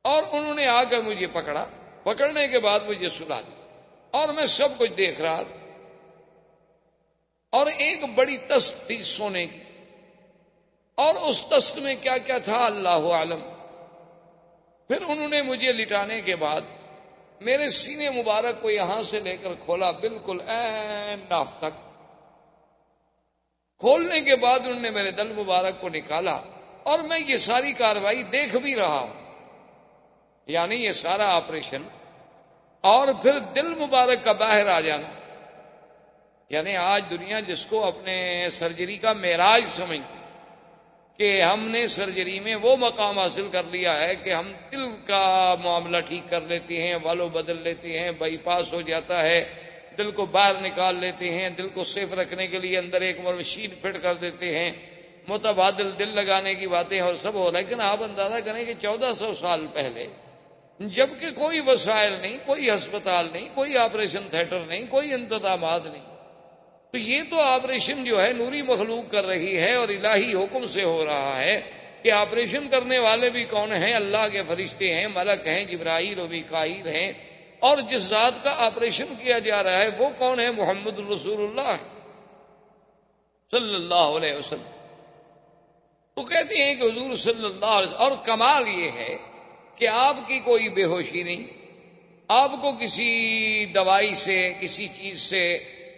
اور انہوں نے آ کر مجھے پکڑا، پکڑنے کے بعد مجھے سلا دیا، اور میں سب کچھ دیکھ رہا تھا، اور ایک بڑی تست تھی سونے کی، اور اس تست میں کیا کیا تھا اللہ عالم۔ پھر انہوں نے مجھے لٹانے کے بعد میرے سینے مبارک کو یہاں سے لے کر کھولا بالکل عین ناف تک، کھولنے کے بعد انہوں نے میرے دل مبارک کو نکالا، اور میں یہ ساری کاروائی دیکھ بھی رہا ہوں، یعنی یہ سارا آپریشن، اور پھر دل مبارک کا باہر آ جانا، یعنی آج دنیا جس کو اپنے سرجری کا معراج سمجھتی کہ ہم نے سرجری میں وہ مقام حاصل کر لیا ہے کہ ہم دل کا معاملہ ٹھیک کر لیتے ہیں، والو بدل لیتے ہیں، بائی پاس ہو جاتا ہے، دل کو باہر نکال لیتے ہیں، دل کو سیف رکھنے کے لیے اندر ایک مشین فٹ کر دیتے ہیں، متبادل دل لگانے کی باتیں اور سب ہو، لیکن آپ اندازہ کریں کہ 1400 سال پہلے جبکہ کوئی وسائل نہیں، کوئی ہسپتال نہیں، کوئی آپریشن تھیٹر نہیں، کوئی انتظامات نہیں، تو یہ تو آپریشن جو ہے نوری مخلوق کر رہی ہے اور الہی حکم سے ہو رہا ہے کہ آپریشن کرنے والے بھی کون ہیں؟ اللہ کے فرشتے ہیں، ملک ہیں، جبرائیل و میکائیل ہیں، اور جس ذات کا آپریشن کیا جا رہا ہے وہ کون ہے؟ محمد رسول اللہ صلی اللہ علیہ وسلم۔ تو کہتے ہیں کہ حضور صلی اللہ علیہ وسلم، اور کمال یہ ہے کہ آپ کی کوئی بے ہوشی نہیں، آپ کو کسی دوائی سے کسی چیز سے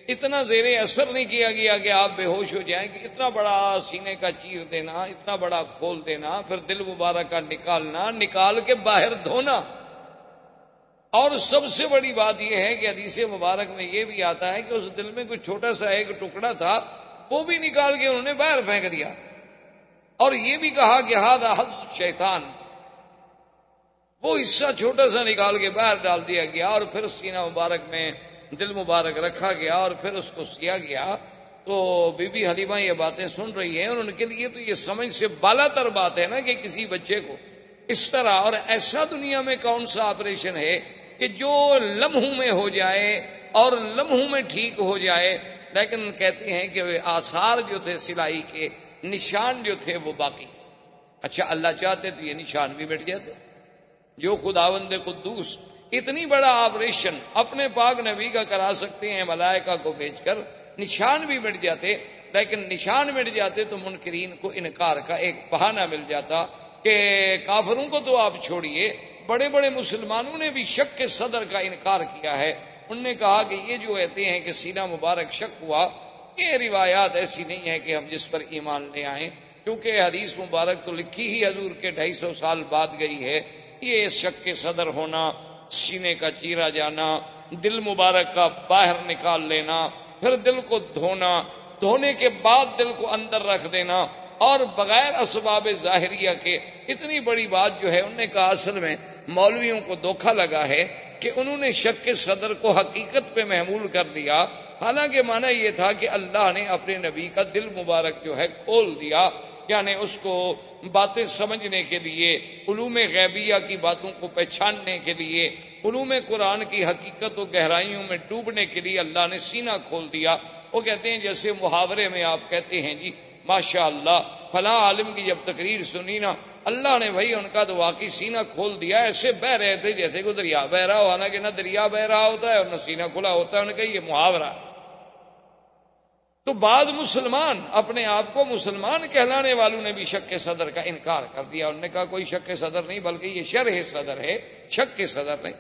اتنا زیر اثر نہیں کیا گیا کہ آپ بے ہوش ہو جائیں، کہ اتنا بڑا سینے کا چیر دینا، اتنا بڑا کھول دینا، پھر دل مبارک کا نکالنا، نکال کے باہر دھونا۔ اور سب سے بڑی بات یہ ہے کہ حدیث مبارک میں یہ بھی آتا ہے کہ اس دل میں کوئی چھوٹا سا ایک ٹکڑا تھا، وہ بھی نکال کے انہوں نے باہر پھینک دیا، اور یہ بھی کہا کہ ھذا حظ شیطان، وہ حصہ چھوٹا سا نکال کے باہر ڈال دیا گیا، اور پھر سینہ مبارک میں دل مبارک رکھا گیا، اور پھر اس کو سیا گیا۔ تو بی بی حلیمہ یہ باتیں سن رہی ہیں، اور ان کے لیے تو یہ سمجھ سے بالا تر بات ہے نا کہ کسی بچے کو اس طرح، اور ایسا دنیا میں کون سا آپریشن ہے کہ جو لمحوں میں ہو جائے اور لمحوں میں ٹھیک ہو جائے، لیکن کہتے ہیں کہ آثار جو تھے سلائی کے، نشان جو تھے وہ باقی تھے۔ اچھا اللہ چاہتے تو یہ نشان بھی مٹ جاتے، جو خداوند قدوس اتنی بڑا آپریشن اپنے پاک نبی کا کرا سکتے ہیں ملائکہ کو بھیج کر، نشان بھی مٹ جاتے، لیکن نشان مٹ جاتے تو منکرین کو انکار کا ایک بہانہ مل جاتا کہ کافروں کو تو آپ چھوڑیے، بڑے بڑے مسلمانوں نے بھی شک کے صدر کا انکار کیا ہے۔ انہوں نے کہا کہ یہ جو کہتے ہیں کہ سینہ مبارک شک ہوا، یہ روایات ایسی نہیں ہے کہ ہم جس پر ایمان لے آئیں، کیونکہ حدیث مبارک تو لکھی ہی حضور کے 250 سال بعد گئی ہے۔ یہ شک کے صدر ہونا، سینے کا چیرا جانا، دل مبارک کا باہر نکال لینا، پھر دل کو دھونا، دھونے کے بعد دل کو اندر رکھ دینا، اور بغیر اسباب ظاہریہ کے، اتنی بڑی بات جو ہے، انہوں نے کہا اصل میں مولویوں کو دھوکہ لگا ہے کہ انہوں نے شک کے صدر کو حقیقت پہ محمول کر دیا، حالانکہ معنی یہ تھا کہ اللہ نے اپنے نبی کا دل مبارک جو ہے کھول دیا، یعنی اس کو باتیں سمجھنے کے لیے، علوم غیبیہ کی باتوں کو پہچاننے کے لیے، علوم قرآن کی حقیقت و گہرائیوں میں ڈوبنے کے لیے اللہ نے سینہ کھول دیا۔ وہ کہتے ہیں جیسے محاورے میں آپ کہتے ہیں جی ماشاء اللہ فلاں عالم کی جب تقریر سنی نا، اللہ نے بھائی ان کا تو واقعی سینہ کھول دیا، ایسے بہ رہے تھے جیسے کہ دریا بہ رہا ہو، حالانکہ نہ دریا بہ رہا ہوتا ہے اور نہ سینہ کھلا ہوتا ہے، انہوں نے کہا یہ محاورہ ہے۔ تو بعض مسلمان اپنے آپ کو مسلمان کہلانے والوں نے بھی شک کے صدر کا انکار کر دیا، انہوں نے کہا کوئی شک کے صدر نہیں، بلکہ یہ شرح صدر ہے، شک کے صدر نہیں۔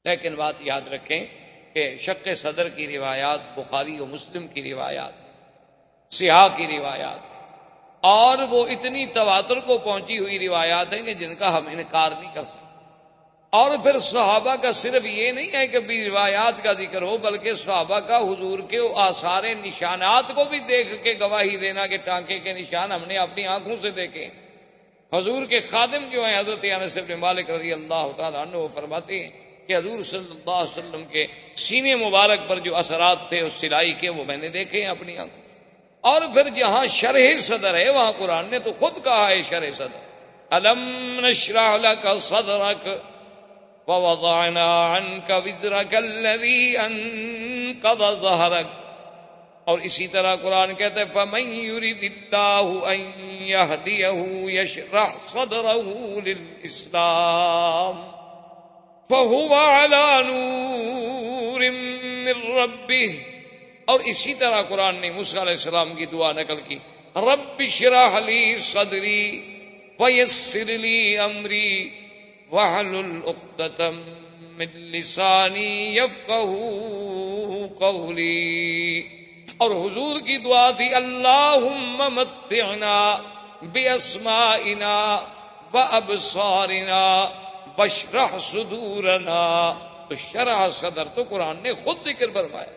لیکن بات یاد رکھیں کہ شک کے صدر کی روایات بخاری و مسلم کی روایات ہیں، صحاح کی روایات ہیں، اور وہ اتنی تواتر کو پہنچی ہوئی روایات ہیں کہ جن کا ہم انکار نہیں کر سکتے۔ اور پھر صحابہ کا صرف یہ نہیں ہے کہ بھی روایات کا ذکر ہو، بلکہ صحابہ کا حضور کے آثار نشانات کو بھی دیکھ کے گواہی دینا کہ ٹانکے کے نشان ہم نے اپنی آنکھوں سے دیکھے۔ حضور کے خادم جو ہیں حضرت انس بن مالک رضی اللہ تعالیٰ عنہ، وہ فرماتے ہیں کہ حضور صلی اللہ علیہ وسلم کے سینے مبارک پر جو اثرات تھے اس سلائی کے، وہ میں نے دیکھے ہیں اپنی آنکھوں۔ اور پھر جہاں شرح صدر ہے وہاں قرآن نے تو خود کہا ہے شرح صدر، الم نشرح لک صدرک ووضعنا عنك وزرك الذي انقض ظهرك، اور اسی طرح قرآن کہتا ہے فمن يرد الله ان يهديه يشرح صدره للاسلام فهو على نور من ربه، اور اسی طرح قرآن نے موسیٰ علیہ السلام کی دعا نقل کی، رب اشرح لي صدري ويسر لي امري وَاحْلُلْ عُقْدَةً مِّن لِّسَانِي يَفْقَهُوا قَوْلِي، اور حضور کی دعا تھی اللہم متعنا بِأَسْمَائِنَا وَأَبْصَارِنَا وَاشْرَحْ صُدُورَنَا۔ تو شرح صدر تو قرآن نے خود ذکر فرمایا۔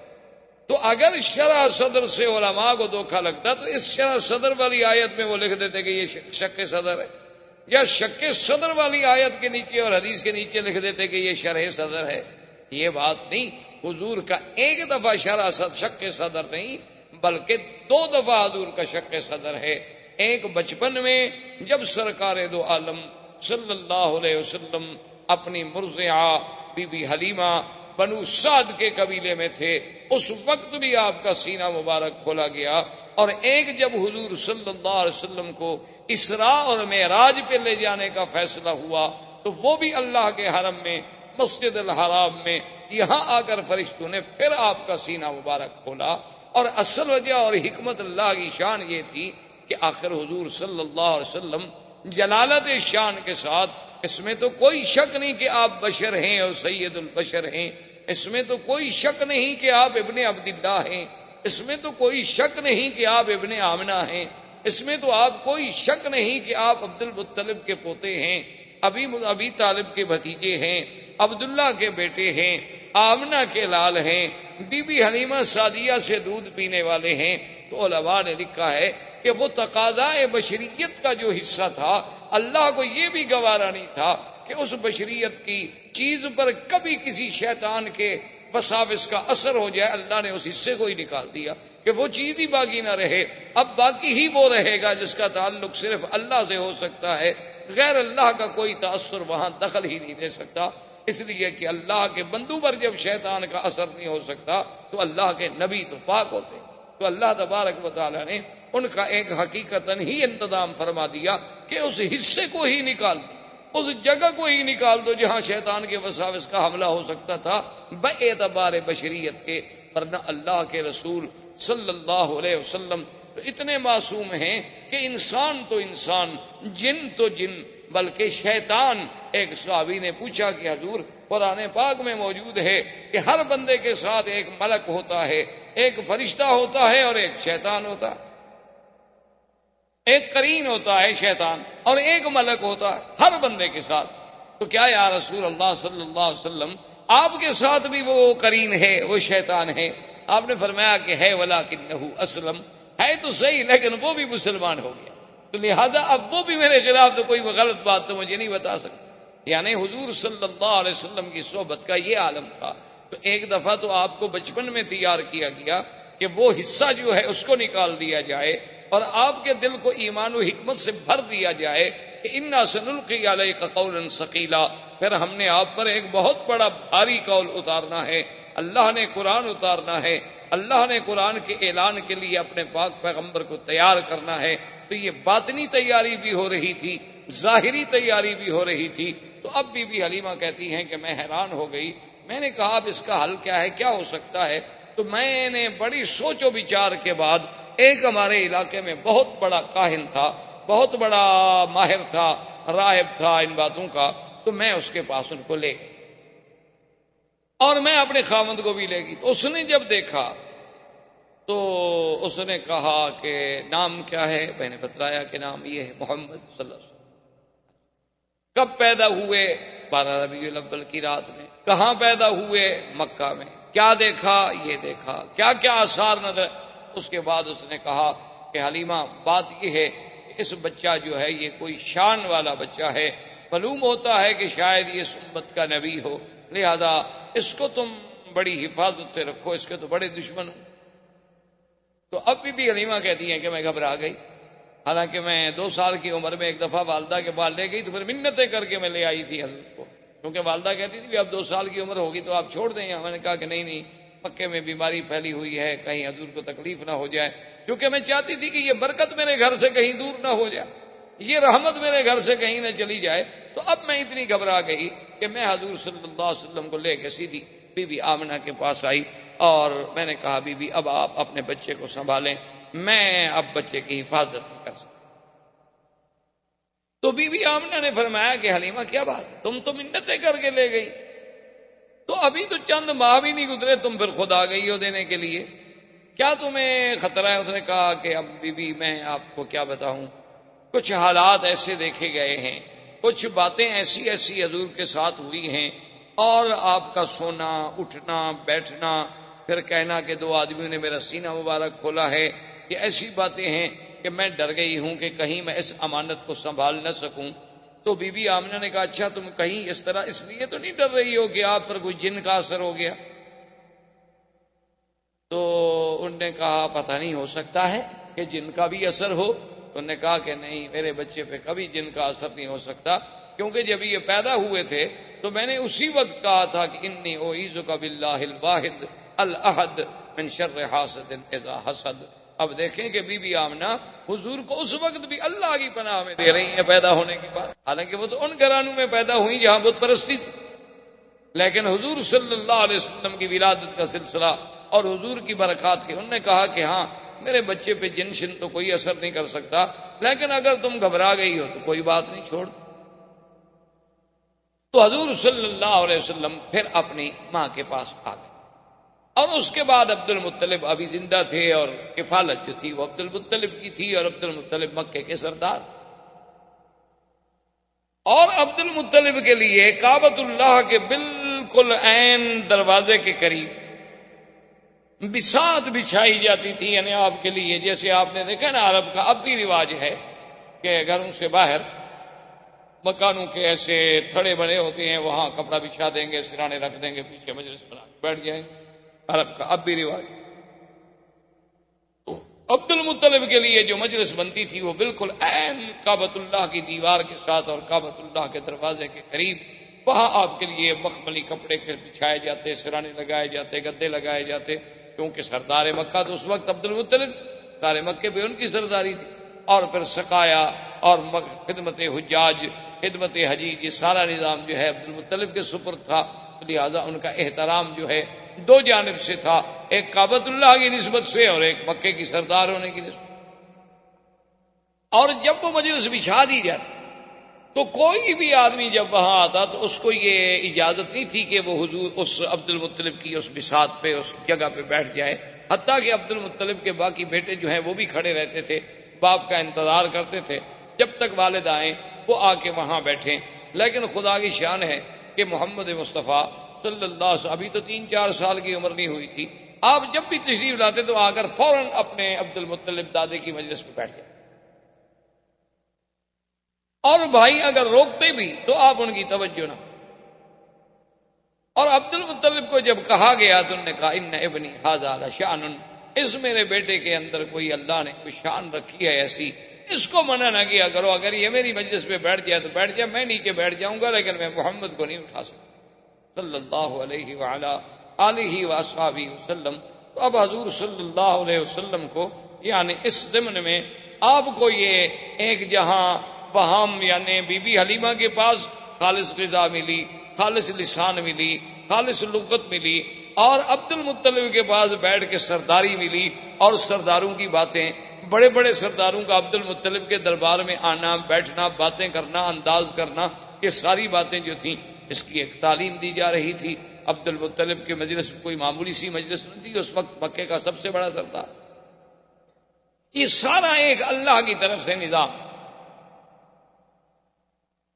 تو اگر شرح صدر سے علماء کو دھوکہ لگتا تو اس شرح صدر والی آیت میں وہ لکھ دیتے کہ یہ شک صدر ہے، یا شک صدر والی آیت کے نیچے اور حدیث کے نیچے لکھ دیتے کہ یہ شرح صدر ہے۔ یہ بات نہیں، حضور کا ایک دفعہ شک صدر نہیں بلکہ 2 دفعہ حضور کا شک صدر ہے۔ ایک بچپن میں جب سرکار دو عالم صلی اللہ علیہ وسلم اپنی مرضعہ بی بی حلیمہ بنو سعد کے قبیلے میں تھے، اس وقت بھی آپ کا سینہ مبارک کھولا گیا، اور ایک جب حضور صلی اللہ علیہ وسلم کو اسراء اور معراج پہ لے جانے کا فیصلہ ہوا تو وہ بھی اللہ کے حرم میں مسجد الحرام میں یہاں آ کر فرشتوں نے پھر آپ کا سینہ مبارک کھولا۔ اور اصل وجہ اور حکمت اللہ کی شان یہ تھی کہ کہ آخر حضور صلی اللہ علیہ وسلم جلالت شان کے ساتھ، اس میں تو کوئی شک نہیں کہ آپ بشر ہیں اور سید البشر ہیں، اس میں تو کوئی شک نہیں کہ آپ ابن عبداللہ ہیں، اس میں تو کوئی شک نہیں کہ آپ ابن آمنہ ہیں، اس میں تو آپ کوئی شک نہیں کہ آپ عبد المطلب کے پوتے ہیں، ابی طالب کے بھتیجے ہیں، عبداللہ کے بیٹے ہیں، آمنہ کے لال ہیں، بی بی حلیمہ سعدیہ سے دودھ پینے والے ہیں۔ تو علماء نے لکھا ہے کہ وہ تقاضائے بشریت کا جو حصہ تھا، اللہ کو یہ بھی گوارا نہیں تھا کہ اس بشریت کی چیز پر کبھی کسی شیطان کے وساوس کا اثر ہو جائے۔ اللہ نے اس حصے کو ہی نکال دیا کہ وہ چیز ہی باقی نہ رہے، اب باقی ہی وہ رہے گا جس کا تعلق صرف اللہ سے ہو سکتا ہے، غیر اللہ کا کوئی تاثر وہاں دخل ہی نہیں دے سکتا، اس لیے کہ اللہ کے بندوں پر جب شیطان کا اثر نہیں ہو سکتا تو اللہ کے نبی تو پاک ہوتے۔ تو اللہ تبارک و تعالیٰ نے ان کا ایک حقیقتاً ہی انتظام فرما دیا کہ اس حصے کو ہی نکال دو، اس جگہ کو ہی نکال دو جہاں شیطان کے وساوس کا حملہ ہو سکتا تھا باعتبار بشریت کے، ورنہ اللہ کے رسول صلی اللہ علیہ وسلم تو اتنے معصوم ہیں کہ انسان تو انسان، جن تو جن، بلکہ شیطان۔ ایک صحابی نے پوچھا کہ حضور قرآن پاک میں موجود ہے کہ ہر بندے کے ساتھ ایک ملک ہوتا ہے، ایک فرشتہ ہوتا ہے اور ایک شیطان ہوتا ہے، ایک قرین ہوتا ہے شیطان اور ایک ملک ہوتا ہے ہر بندے کے ساتھ، تو کیا یا رسول اللہ صلی اللہ علیہ وسلم آپ کے ساتھ بھی وہ قرین ہے، وہ شیطان ہے؟ آپ نے فرمایا کہ ہے ولکنہ اسلم، ہے تو صحیح لیکن وہ بھی مسلمان ہو گیا، تو لہذا اب وہ بھی میرے خلاف تو کوئی غلط بات تو مجھے نہیں بتا سکتا۔ یعنی حضور صلی اللہ علیہ وسلم کی صحبت کا یہ عالم تھا۔ تو ایک دفعہ تو آپ کو بچپن میں تیار کیا گیا کہ وہ حصہ جو ہے اس کو نکال دیا جائے اور آپ کے دل کو ایمان و حکمت سے بھر دیا جائے کہ انا سنلقی علیک قولا ثقیلا، پھر ہم نے آپ پر ایک بہت بڑا بھاری قول اتارنا ہے، اللہ نے قرآن اتارنا ہے، اللہ نے قرآن کے اعلان کے لیے اپنے پاک پیغمبر کو تیار کرنا ہے۔ تو یہ باطنی تیاری بھی ہو رہی تھی، ظاہری تیاری بھی ہو رہی تھی۔ تو اب بی بی حلیمہ کہتی ہیں کہ میں حیران ہو گئی، میں نے کہا اب اس کا حل کیا ہے، کیا ہو سکتا ہے؟ تو میں نے بڑی سوچ و بچار کے بعد، ایک ہمارے علاقے میں بہت بڑا کاہن تھا، بہت بڑا ماہر تھا، راہب تھا ان باتوں کا، تو میں اس کے پاس ان کو لے گئی اور میں اپنے خاوند کو بھی لے گئی۔ تو اس نے جب دیکھا تو اس نے کہا کہ نام کیا ہے؟ میں نے بتلایا کہ نام یہ ہے محمد صلی اللہ علیہ وسلم۔ کب پیدا ہوئے؟ 12 ربیع الاول کی رات میں۔ کہاں پیدا ہوئے؟ مکہ میں۔ کیا دیکھا؟ یہ دیکھا۔ کیا کیا آثار نظر؟ اس کے بعد اس نے کہا کہ حلیمہ بات یہ ہے کہ اس بچہ جو ہے یہ کوئی شان والا بچہ ہے، معلوم ہوتا ہے کہ شاید یہ سنت کا نبی ہو، لہذا اس کو تم بڑی حفاظت سے رکھو، اس کے تو بڑے دشمن ہو۔ تو اب بھی حلیمہ کہتی ہیں کہ میں گھبرا گئی، حالانکہ میں 2 سال کی عمر میں ایک دفعہ والدہ کے پاس لے گئی تو پھر منتیں کر کے میں لے آئی تھی حضرت کو، کیونکہ والدہ کہتی تھی کہ اب 2 سال کی عمر ہوگی تو آپ چھوڑ دیں۔ میں نے کہا کہ نہیں، مکے میں بیماری پھیلی ہوئی ہے، کہیں حضور کو تکلیف نہ ہو جائے، کیونکہ میں چاہتی تھی کہ یہ برکت میرے گھر سے کہیں دور نہ ہو جائے، یہ رحمت میرے گھر سے کہیں نہ چلی جائے۔ تو اب میں اتنی گھبرا گئی کہ میں حضور صلی اللہ علیہ وسلم کو لے کے سیدھی بی بی آمنہ کے پاس آئی اور میں نے کہا بی بی اب آپ اپنے بچے کو سنبھالیں، میں اب بچے کی حفاظت نہیں کر سکتا۔ تو بی بی آمنہ نے فرمایا کہ حلیمہ کیا بات ہے، تم تو منتیں کر کے لے گئی، تو ابھی تو چند ماہ بھی نہیں گزرے تم پھر خود آ گئی ہو دینے کے لیے، کیا تمہیں خطرہ ہے؟ اس نے کہا کہ اب بی بی میں آپ کو کیا بتاؤں، کچھ حالات ایسے دیکھے گئے ہیں، کچھ باتیں ایسی ایسی حضور کے ساتھ ہوئی ہیں، اور آپ کا سونا اٹھنا بیٹھنا، پھر کہنا کہ 2 آدمیوں نے میرا سینہ مبارک کھولا ہے، یہ ایسی باتیں ہیں کہ میں ڈر گئی ہوں کہ کہیں میں اس امانت کو سنبھال نہ سکوں۔ تو بی بی آمنہ نے کہا اچھا تم کہیں اس طرح اس لیے تو نہیں ڈر رہی ہو کہ آپ پر کوئی جن کا اثر ہو گیا؟ تو انہوں نے کہا پتہ نہیں، ہو سکتا ہے کہ جن کا بھی اثر ہو۔ تو انہوں نے کہا کہ نہیں، میرے بچے پہ کبھی جن کا اثر نہیں ہو سکتا، کیونکہ جب یہ پیدا ہوئے تھے تو میں نے اسی وقت کہا تھا کہ انی اعوذک باللہ الواحد الاحد من شر حاسد اذا حسد۔ اب دیکھیں کہ بی بی آمنہ حضور کو اس وقت بھی اللہ کی پناہ میں دے رہی ہیں پیدا ہونے کی بات، حالانکہ وہ تو ان گھرانوں میں پیدا ہوئی جہاں بت پرستی تھی، لیکن حضور صلی اللہ علیہ وسلم کی ولادت کا سلسلہ اور حضور کی برکات کے، انہوں نے کہا کہ ہاں میرے بچے پہ جن شن تو کوئی اثر نہیں کر سکتا، لیکن اگر تم گھبرا گئی ہو تو کوئی بات نہیں، چھوڑ۔ تو حضور صلی اللہ علیہ وسلم پھر اپنی ماں کے پاس آ گئے، اور اس کے بعد عبد المطلب ابھی زندہ تھے، اور کفالت جو تھی وہ عبد المطلب کی تھی، اور عبد المطلب مکے کے سردار، اور عبد المطلب کے لیے کعبۃ اللہ کے بالکل عین دروازے کے قریب بساط بچھائی جاتی تھی، یعنی آپ کے لیے، جیسے آپ نے دیکھا نا عرب کا اب بھی رواج ہے کہ گھروں سے باہر مکانوں کے ایسے تھڑے بنے ہوتے ہیں، وہاں کپڑا بچھا دیں گے، سرانے رکھ دیں گے، پیچھے مجلس بنا کے بیٹھ جائیں، عرب کا اب بھی رواج۔ تو عبد المطلب کے لیے جو مجلس بنتی تھی وہ بالکل عین کعبۃ اللہ کی دیوار کے ساتھ اور کعبۃ اللہ کے دروازے کے قریب، وہاں آپ کے لیے مخملی کپڑے بچھائے جاتے، سرانے لگائے جاتے، گدے لگائے جاتے، کیونکہ سردار مکہ تو اس وقت عبد المطلب، سارے مکے پہ ان کی سرداری تھی، اور پھر سقایا اور خدمت حجاج، خدمت حجیج، یہ سارا نظام جو ہے عبد المطلب کے سپرد تھا، لہذا ان کا احترام جو ہے دو جانب سے تھا، ایک کعبۃ اللہ کی نسبت سے اور ایک مکے کی سردار ہونے کی نسبت۔ اور جب وہ مجلس بچھا دی جاتی تو کوئی بھی آدمی جب وہاں آتا تو اس کو یہ اجازت نہیں تھی کہ وہ حضور اس عبد المطلب کی اس بساط پہ، اس جگہ پہ بیٹھ جائے، حتیٰ کہ عبد المطلب کے باقی بیٹے جو ہیں وہ بھی کھڑے رہتے تھے، باپ کا انتظار کرتے تھے جب تک والد آئیں وہ آ کے وہاں بیٹھیں۔ لیکن خدا کی شان ہے کہ محمد مصطفیٰ صلی اللہ علیہ وسلم ابھی تو 3-4 سال کی عمر نہیں ہوئی تھی، آپ جب بھی تشریف لاتے تو آ کر فوراً اپنے عبد المطلب دادے کی مجلس پہ بیٹھ جائیں، اور بھائی اگر روکتے بھی تو آپ ان کی توجہ نہ۔ اور عبد المطلب کو جب کہا گیا تو انہوں نے کہا ان ابنی ھذا لشأن، اس میرے بیٹے کے اندر کوئی اللہ نے کوئی شان رکھی ہے ایسی، اس کو منع نہ کیا کرو، اگر یہ میری مجلس پہ بیٹھ جائے تو بیٹھ جائے، میں نیچے بیٹھ جاؤں گا، لیکن میں محمد کو نہیں اٹھا سکتا صلی اللہ علیہ وعلا آلہ واصحابہ وسلم۔ تو اب حضور صلی اللہ علیہ وسلم کو یعنی اس ضمن میں آپ کو یہ ایک جہاں وہاں یعنی بی بی حلیمہ کے پاس خالص غذا ملی، خالص لسان ملی، خالص لغت ملی، اور عبد المطلب کے پاس بیٹھ کے سرداری ملی، اور سرداروں کی باتیں، بڑے بڑے سرداروں کا عبد المطلب کے دربار میں آنا، بیٹھنا، باتیں کرنا، انداز کرنا، یہ ساری باتیں جو تھیں اس کی ایک تعلیم دی جا رہی تھی۔ عبد المطلب کی مجلس کوئی معمولی سی مجلس نہیں تھی، اس وقت مکے کا سب سے بڑا سردار۔ یہ سارا ایک اللہ کی طرف سے نظام۔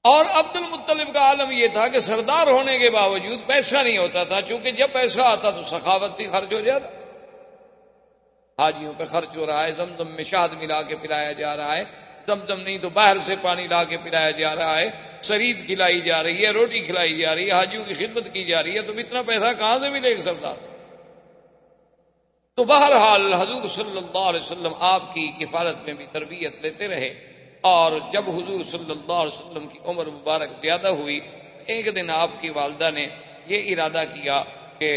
اور عبد المطلب کا عالم یہ تھا کہ سردار ہونے کے باوجود پیسہ نہیں ہوتا تھا، چونکہ جب پیسہ آتا تو سخاوت تھی، خرچ ہو جاتا، حاجیوں پہ خرچ ہو رہا ہے، زمزم میں شہد ملا کے پلایا جا رہا ہے، زمزم نہیں تو باہر سے پانی لا کے پلایا جا رہا ہے، سرید کھلائی جا رہی ہے، روٹی کھلائی جا رہی ہے، حاجیوں کی خدمت کی جا رہی ہے، تو اتنا پیسہ کہاں سے ملے گا سردار؟ تو بہرحال حضور صلی اللہ علیہ وسلم آپ کی کفالت میں بھی تربیت لیتے رہے، اور جب حضور صلی اللہ علیہ وسلم کی عمر مبارک زیادہ ہوئی، ایک دن آپ کی والدہ نے یہ ارادہ کیا کہ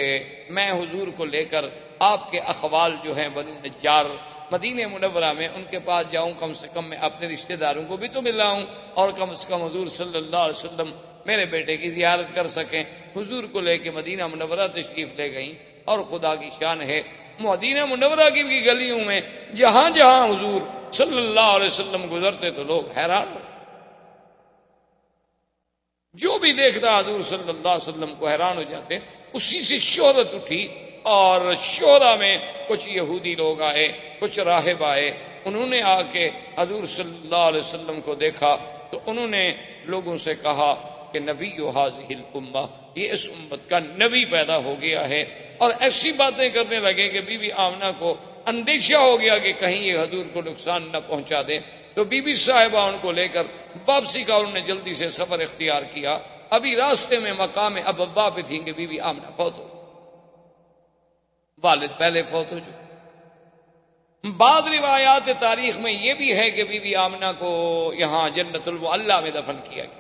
میں حضور کو لے کر آپ کے اخوال جو ہیں بنو نجار مدینہ منورہ میں ان کے پاس جاؤں، کم سے کم میں اپنے رشتہ داروں کو بھی تو ملا ہوں، اور کم سے کم حضور صلی اللہ علیہ وسلم میرے بیٹے کی زیارت کر سکیں۔ حضور کو لے کے مدینہ منورہ تشریف لے گئیں، اور خدا کی شان ہے مدینہ منورہ کی بھی گلیوں میں جہاں جہاں حضور صلی اللہ علیہ وسلم گزرتے تو لوگ حیران ہو، جو بھی دیکھتا حضور صلی اللہ علیہ وسلم کو حیران ہو جاتے۔ اسی سے شہرت اٹھی، اور شہرا میں کچھ یہودی لوگ آئے، کچھ راہب آئے، انہوں نے آ کے حضور صلی اللہ علیہ وسلم کو دیکھا تو انہوں نے لوگوں سے کہا کہ نبی ھذہ الامہ، یہ اس امت کا نبی پیدا ہو گیا ہے، اور ایسی باتیں کرنے لگے کہ بی بی آمنہ کو اندیشہ ہو گیا کہ کہیں یہ حضور کو نقصان نہ پہنچا دیں، تو بی بی صاحبہ ان کو لے کر واپسی کا انہوں نے جلدی سے سفر اختیار کیا۔ ابھی راستے میں مقام ابوا پہ تھیں کہ بی بی آمنہ فوت ہو، والد پہلے فوت ہو چکے۔ بعض روایات تاریخ میں یہ بھی ہے کہ بی بی آمنہ کو یہاں جنت المعلیٰ میں دفن کیا گیا،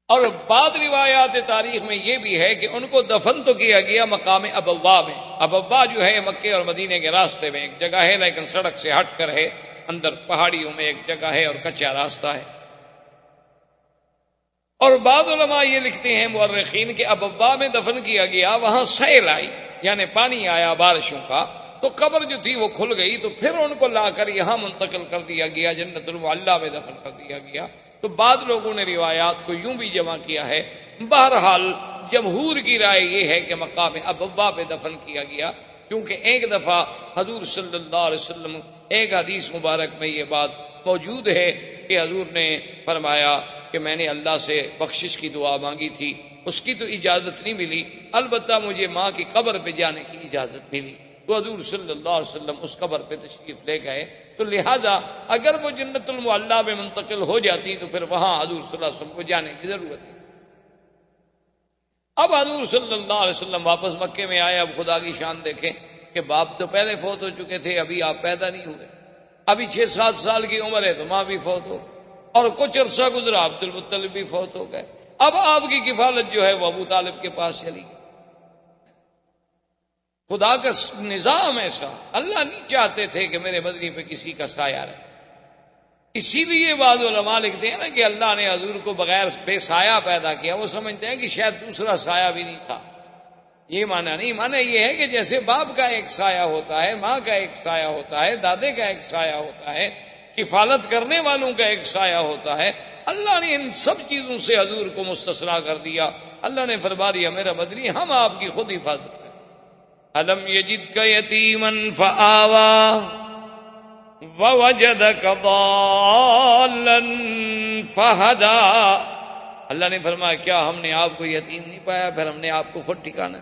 اور بعض روایات تاریخ میں یہ بھی ہے کہ ان کو دفن تو کیا گیا مقام ابوا میں۔ ابوا جو ہے مکے اور مدینے کے راستے میں ایک جگہ ہے، لیکن سڑک سے ہٹ کر ہے، اندر پہاڑیوں میں ایک جگہ ہے اور کچا راستہ ہے۔ اور بعض علماء یہ لکھتے ہیں مورخین کہ ابوا میں دفن کیا گیا، وہاں سیل آئی، یعنی پانی آیا بارشوں کا، تو قبر جو تھی وہ کھل گئی، تو پھر ان کو لا کر یہاں منتقل کر دیا گیا، جنت المعلیٰ میں دفن کر دیا گیا۔ تو بعد لوگوں نے روایات کو یوں بھی جمع کیا ہے، بہرحال جمہور کی رائے یہ ہے کہ مقام ابوا پہ دفن کیا گیا، کیونکہ ایک دفعہ حضور صلی اللہ علیہ وسلم، ایک حدیث مبارک میں یہ بات موجود ہے کہ حضور نے فرمایا کہ میں نے اللہ سے بخشش کی دعا مانگی تھی، اس کی تو اجازت نہیں ملی، البتہ مجھے ماں کی قبر پہ جانے کی اجازت ملی، تو حضور صلی اللہ علیہ وسلم اس قبر پہ تشریف لے گئے۔ تو لہذا اگر وہ جنت المعلیٰ میں منتقل ہو جاتی تو پھر وہاں حضور صلی اللہ علیہ وسلم کو جانے کی ضرورت نہیں۔ اب حضور صلی اللہ علیہ وسلم واپس مکے میں آئے۔ اب خدا کی شان دیکھیں کہ باپ تو پہلے فوت ہو چکے تھے، ابھی آپ پیدا نہیں ہوئے، ابھی 6-7 سال کی عمر ہے تو ماں بھی فوت ہو، اور کچھ عرصہ گزرا عبد المطلب بھی فوت ہو گئے۔ اب آپ کی کفالت جو ہے وہ ابو طالب کے پاس چلی گئی۔ خدا کا نظام ایسا، اللہ نہیں چاہتے تھے کہ میرے بدنی پہ کسی کا سایہ رہے، اسی لیے بعض علماء لکھتے ہیں نا کہ اللہ نے حضور کو بغیر بے سایہ پیدا کیا، وہ سمجھتے ہیں کہ شاید دوسرا سایہ بھی نہیں تھا۔ یہ معنی نہیں، معنی یہ ہے کہ جیسے باپ کا ایک سایہ ہوتا ہے، ماں کا ایک سایہ ہوتا ہے، دادے کا ایک سایہ ہوتا ہے، کفالت کرنے والوں کا ایک سایہ ہوتا ہے، اللہ نے ان سب چیزوں سے حضور کو مستثنا کر دیا۔ اللہ نے فرما دیا میرا بدنی ہم آپ کی خود حفاظت کریں۔ الم یجدک یتیما فآوی ووجدک ضالا فہدی۔ اللہ نے فرمایا کیا ہم نے آپ کو یتیم نہیں پایا، پھر ہم نے آپ کو خود ٹھکانا۔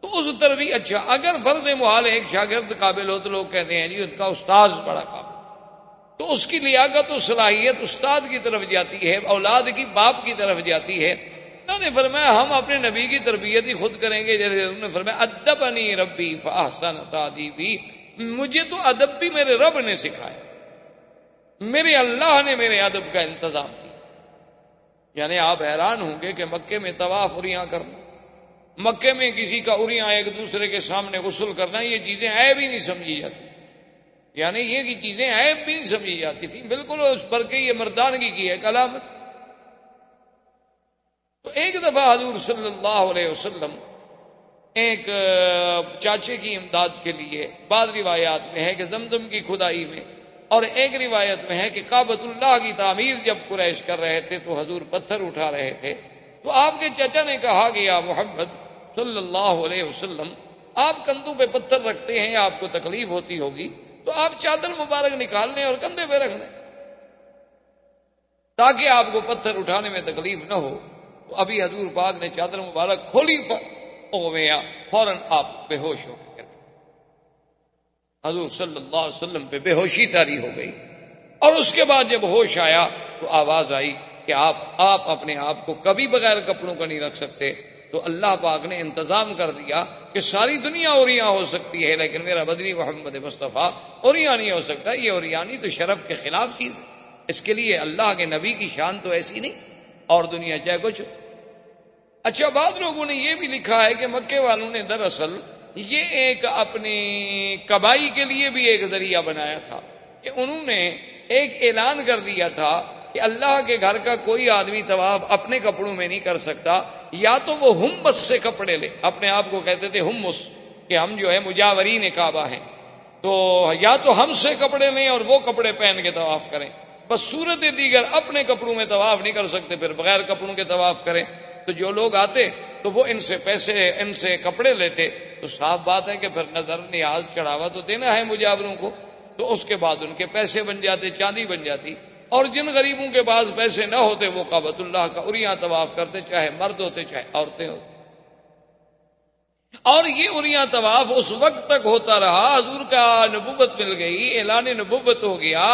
تو اس طرح بھی اچھا، اگر فرض محال ایک شاگرد قابل ہو تو لوگ کہتے ہیں جی اس کا استاذ بڑا قابل، تو اس کی لیاقت و صلاحیت استاد کی طرف جاتی ہے، اولاد کی باپ کی طرف جاتی ہے۔ اللہ نے فرمایا ہم اپنے نبی کی تربیت ہی خود کریں گے، جیسے انہوں نے فرمایا ادبنی ربی فاحسن تادیبی، مجھے تو ادب بھی میرے رب نے سکھایا، میرے اللہ نے میرے ادب کا انتظام کیا۔ یعنی آپ حیران ہوں گے کہ مکے میں طواف اریاں کرنا، مکے میں کسی کا اریاں ایک دوسرے کے سامنے غسل کرنا، یہ چیزیں عیب ہی نہیں سمجھی جاتی، یعنی یہ کی چیزیں عیب بھی نہیں سمجھی جاتی تھی، بالکل اس پر کہ یہ مردانگی کی ایک علامت۔ تو ایک دفعہ حضور صلی اللہ علیہ وسلم ایک چاچے کی امداد کے لیے، بعض روایات میں ہے کہ زمزم کی کھدائی میں، اور ایک روایت میں ہے کہ کعبۃ اللہ کی تعمیر جب قریش کر رہے تھے تو حضور پتھر اٹھا رہے تھے، تو آپ کے چچا نے کہا کہ یا محمد صلی اللہ علیہ وسلم آپ کندھوں پہ پتھر رکھتے ہیں، آپ کو تکلیف ہوتی ہوگی، تو آپ چادر مبارک نکال لیں اور کندھے پہ رکھ دیں تاکہ آپ کو پتھر اٹھانے میں تکلیف نہ ہو۔ تو ابھی حضور پاک نے چادر مبارک کھولی، فوراً آپ بے ہوش ہو گئے، حضور صلی اللہ علیہ وسلم پہ بے ہوشی طاری ہو گئی، اور اس کے بعد جب ہوش آیا تو آواز آئی کہ آپ اپنے آپ کو کبھی بغیر کپڑوں کا نہیں رکھ سکتے۔ تو اللہ پاک نے انتظام کر دیا کہ ساری دنیا اوریاں ہو سکتی ہے لیکن میرا بدنی محمد مصطفیٰ اوریاں نہیں ہو سکتا۔ یہ اوریانی تو شرف کے خلاف چیز ہے، اس کے لیے اللہ کے نبی کی شان تو ایسی نہیں، اور دنیا چاہے کچھ۔ اچھا، بعض لوگوں نے یہ بھی لکھا ہے کہ مکے والوں نے دراصل یہ ایک اپنی کبائی کے لیے بھی ایک ذریعہ بنایا تھا کہ انہوں نے ایک اعلان کر دیا تھا کہ اللہ کے گھر کا کوئی آدمی طواف اپنے کپڑوں میں نہیں کر سکتا، یا تو وہ ہمس سے کپڑے لے، اپنے آپ کو کہتے تھے ہمس کہ ہم جو ہے مجاورین کعبہ ہیں، تو یا تو ہم سے کپڑے لیں اور وہ کپڑے پہن کے طواف کریں، بس صورت دیگر اپنے کپڑوں میں طواف نہیں کر سکتے، پھر بغیر کپڑوں کے طواف کریں۔ تو جو لوگ آتے تو وہ ان سے پیسے، ان سے کپڑے لیتے، تو صاف بات ہے کہ پھر نظر نیاز چڑھاوا تو دینا ہے مجاوروں کو، تو اس کے بعد ان کے پیسے بن جاتے، چاندی بن جاتی، اور جن غریبوں کے پاس پیسے نہ ہوتے وہ کعبۃ اللہ کا اریاں طواف کرتے، چاہے مرد ہوتے چاہے عورتیں ہوتے۔ اور یہ اریاں طواف اس وقت تک ہوتا رہا، حضور کا نبوت مل گئی، اعلان نبوت ہو گیا،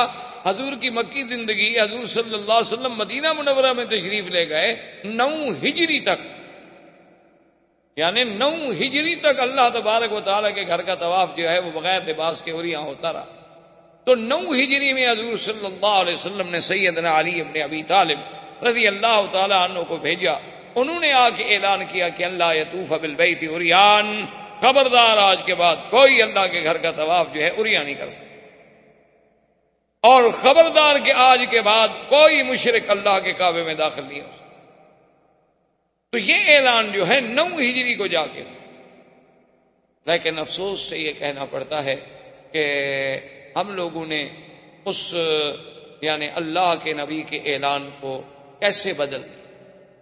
حضور کی مکی زندگی، حضور صلی اللہ علیہ وسلم مدینہ منورہ میں تشریف لے گئے 9 ہجری تک، یعنی 9 ہجری تک اللہ تبارک و تعالیٰ کے گھر کا طواف جو ہے وہ بغیر لباس کے اریاں ہوتا رہا۔ تو 9 ہجری میں حضور صلی اللہ علیہ وسلم نے سیدنا علی ابن ابی طالب رضی اللہ تعالیٰ عنہ کو بھیجا، انہوں نے آ کے اعلان کیا کہ اللہ یطوف بالبیت عریان، خبردار آج کے بعد کوئی اللہ کے گھر کا طواف جو ہے عریاں نہیں کر سکتا، اور خبردار کہ آج کے بعد کوئی مشرک اللہ کے کعبے میں داخل نہیں ہو سکتا۔ تو یہ اعلان جو ہے 9 ہجری کو جا کے، لیکن افسوس سے یہ کہنا پڑتا ہے کہ ہم لوگوں نے اس یعنی اللہ کے نبی کے اعلان کو کیسے بدل دیا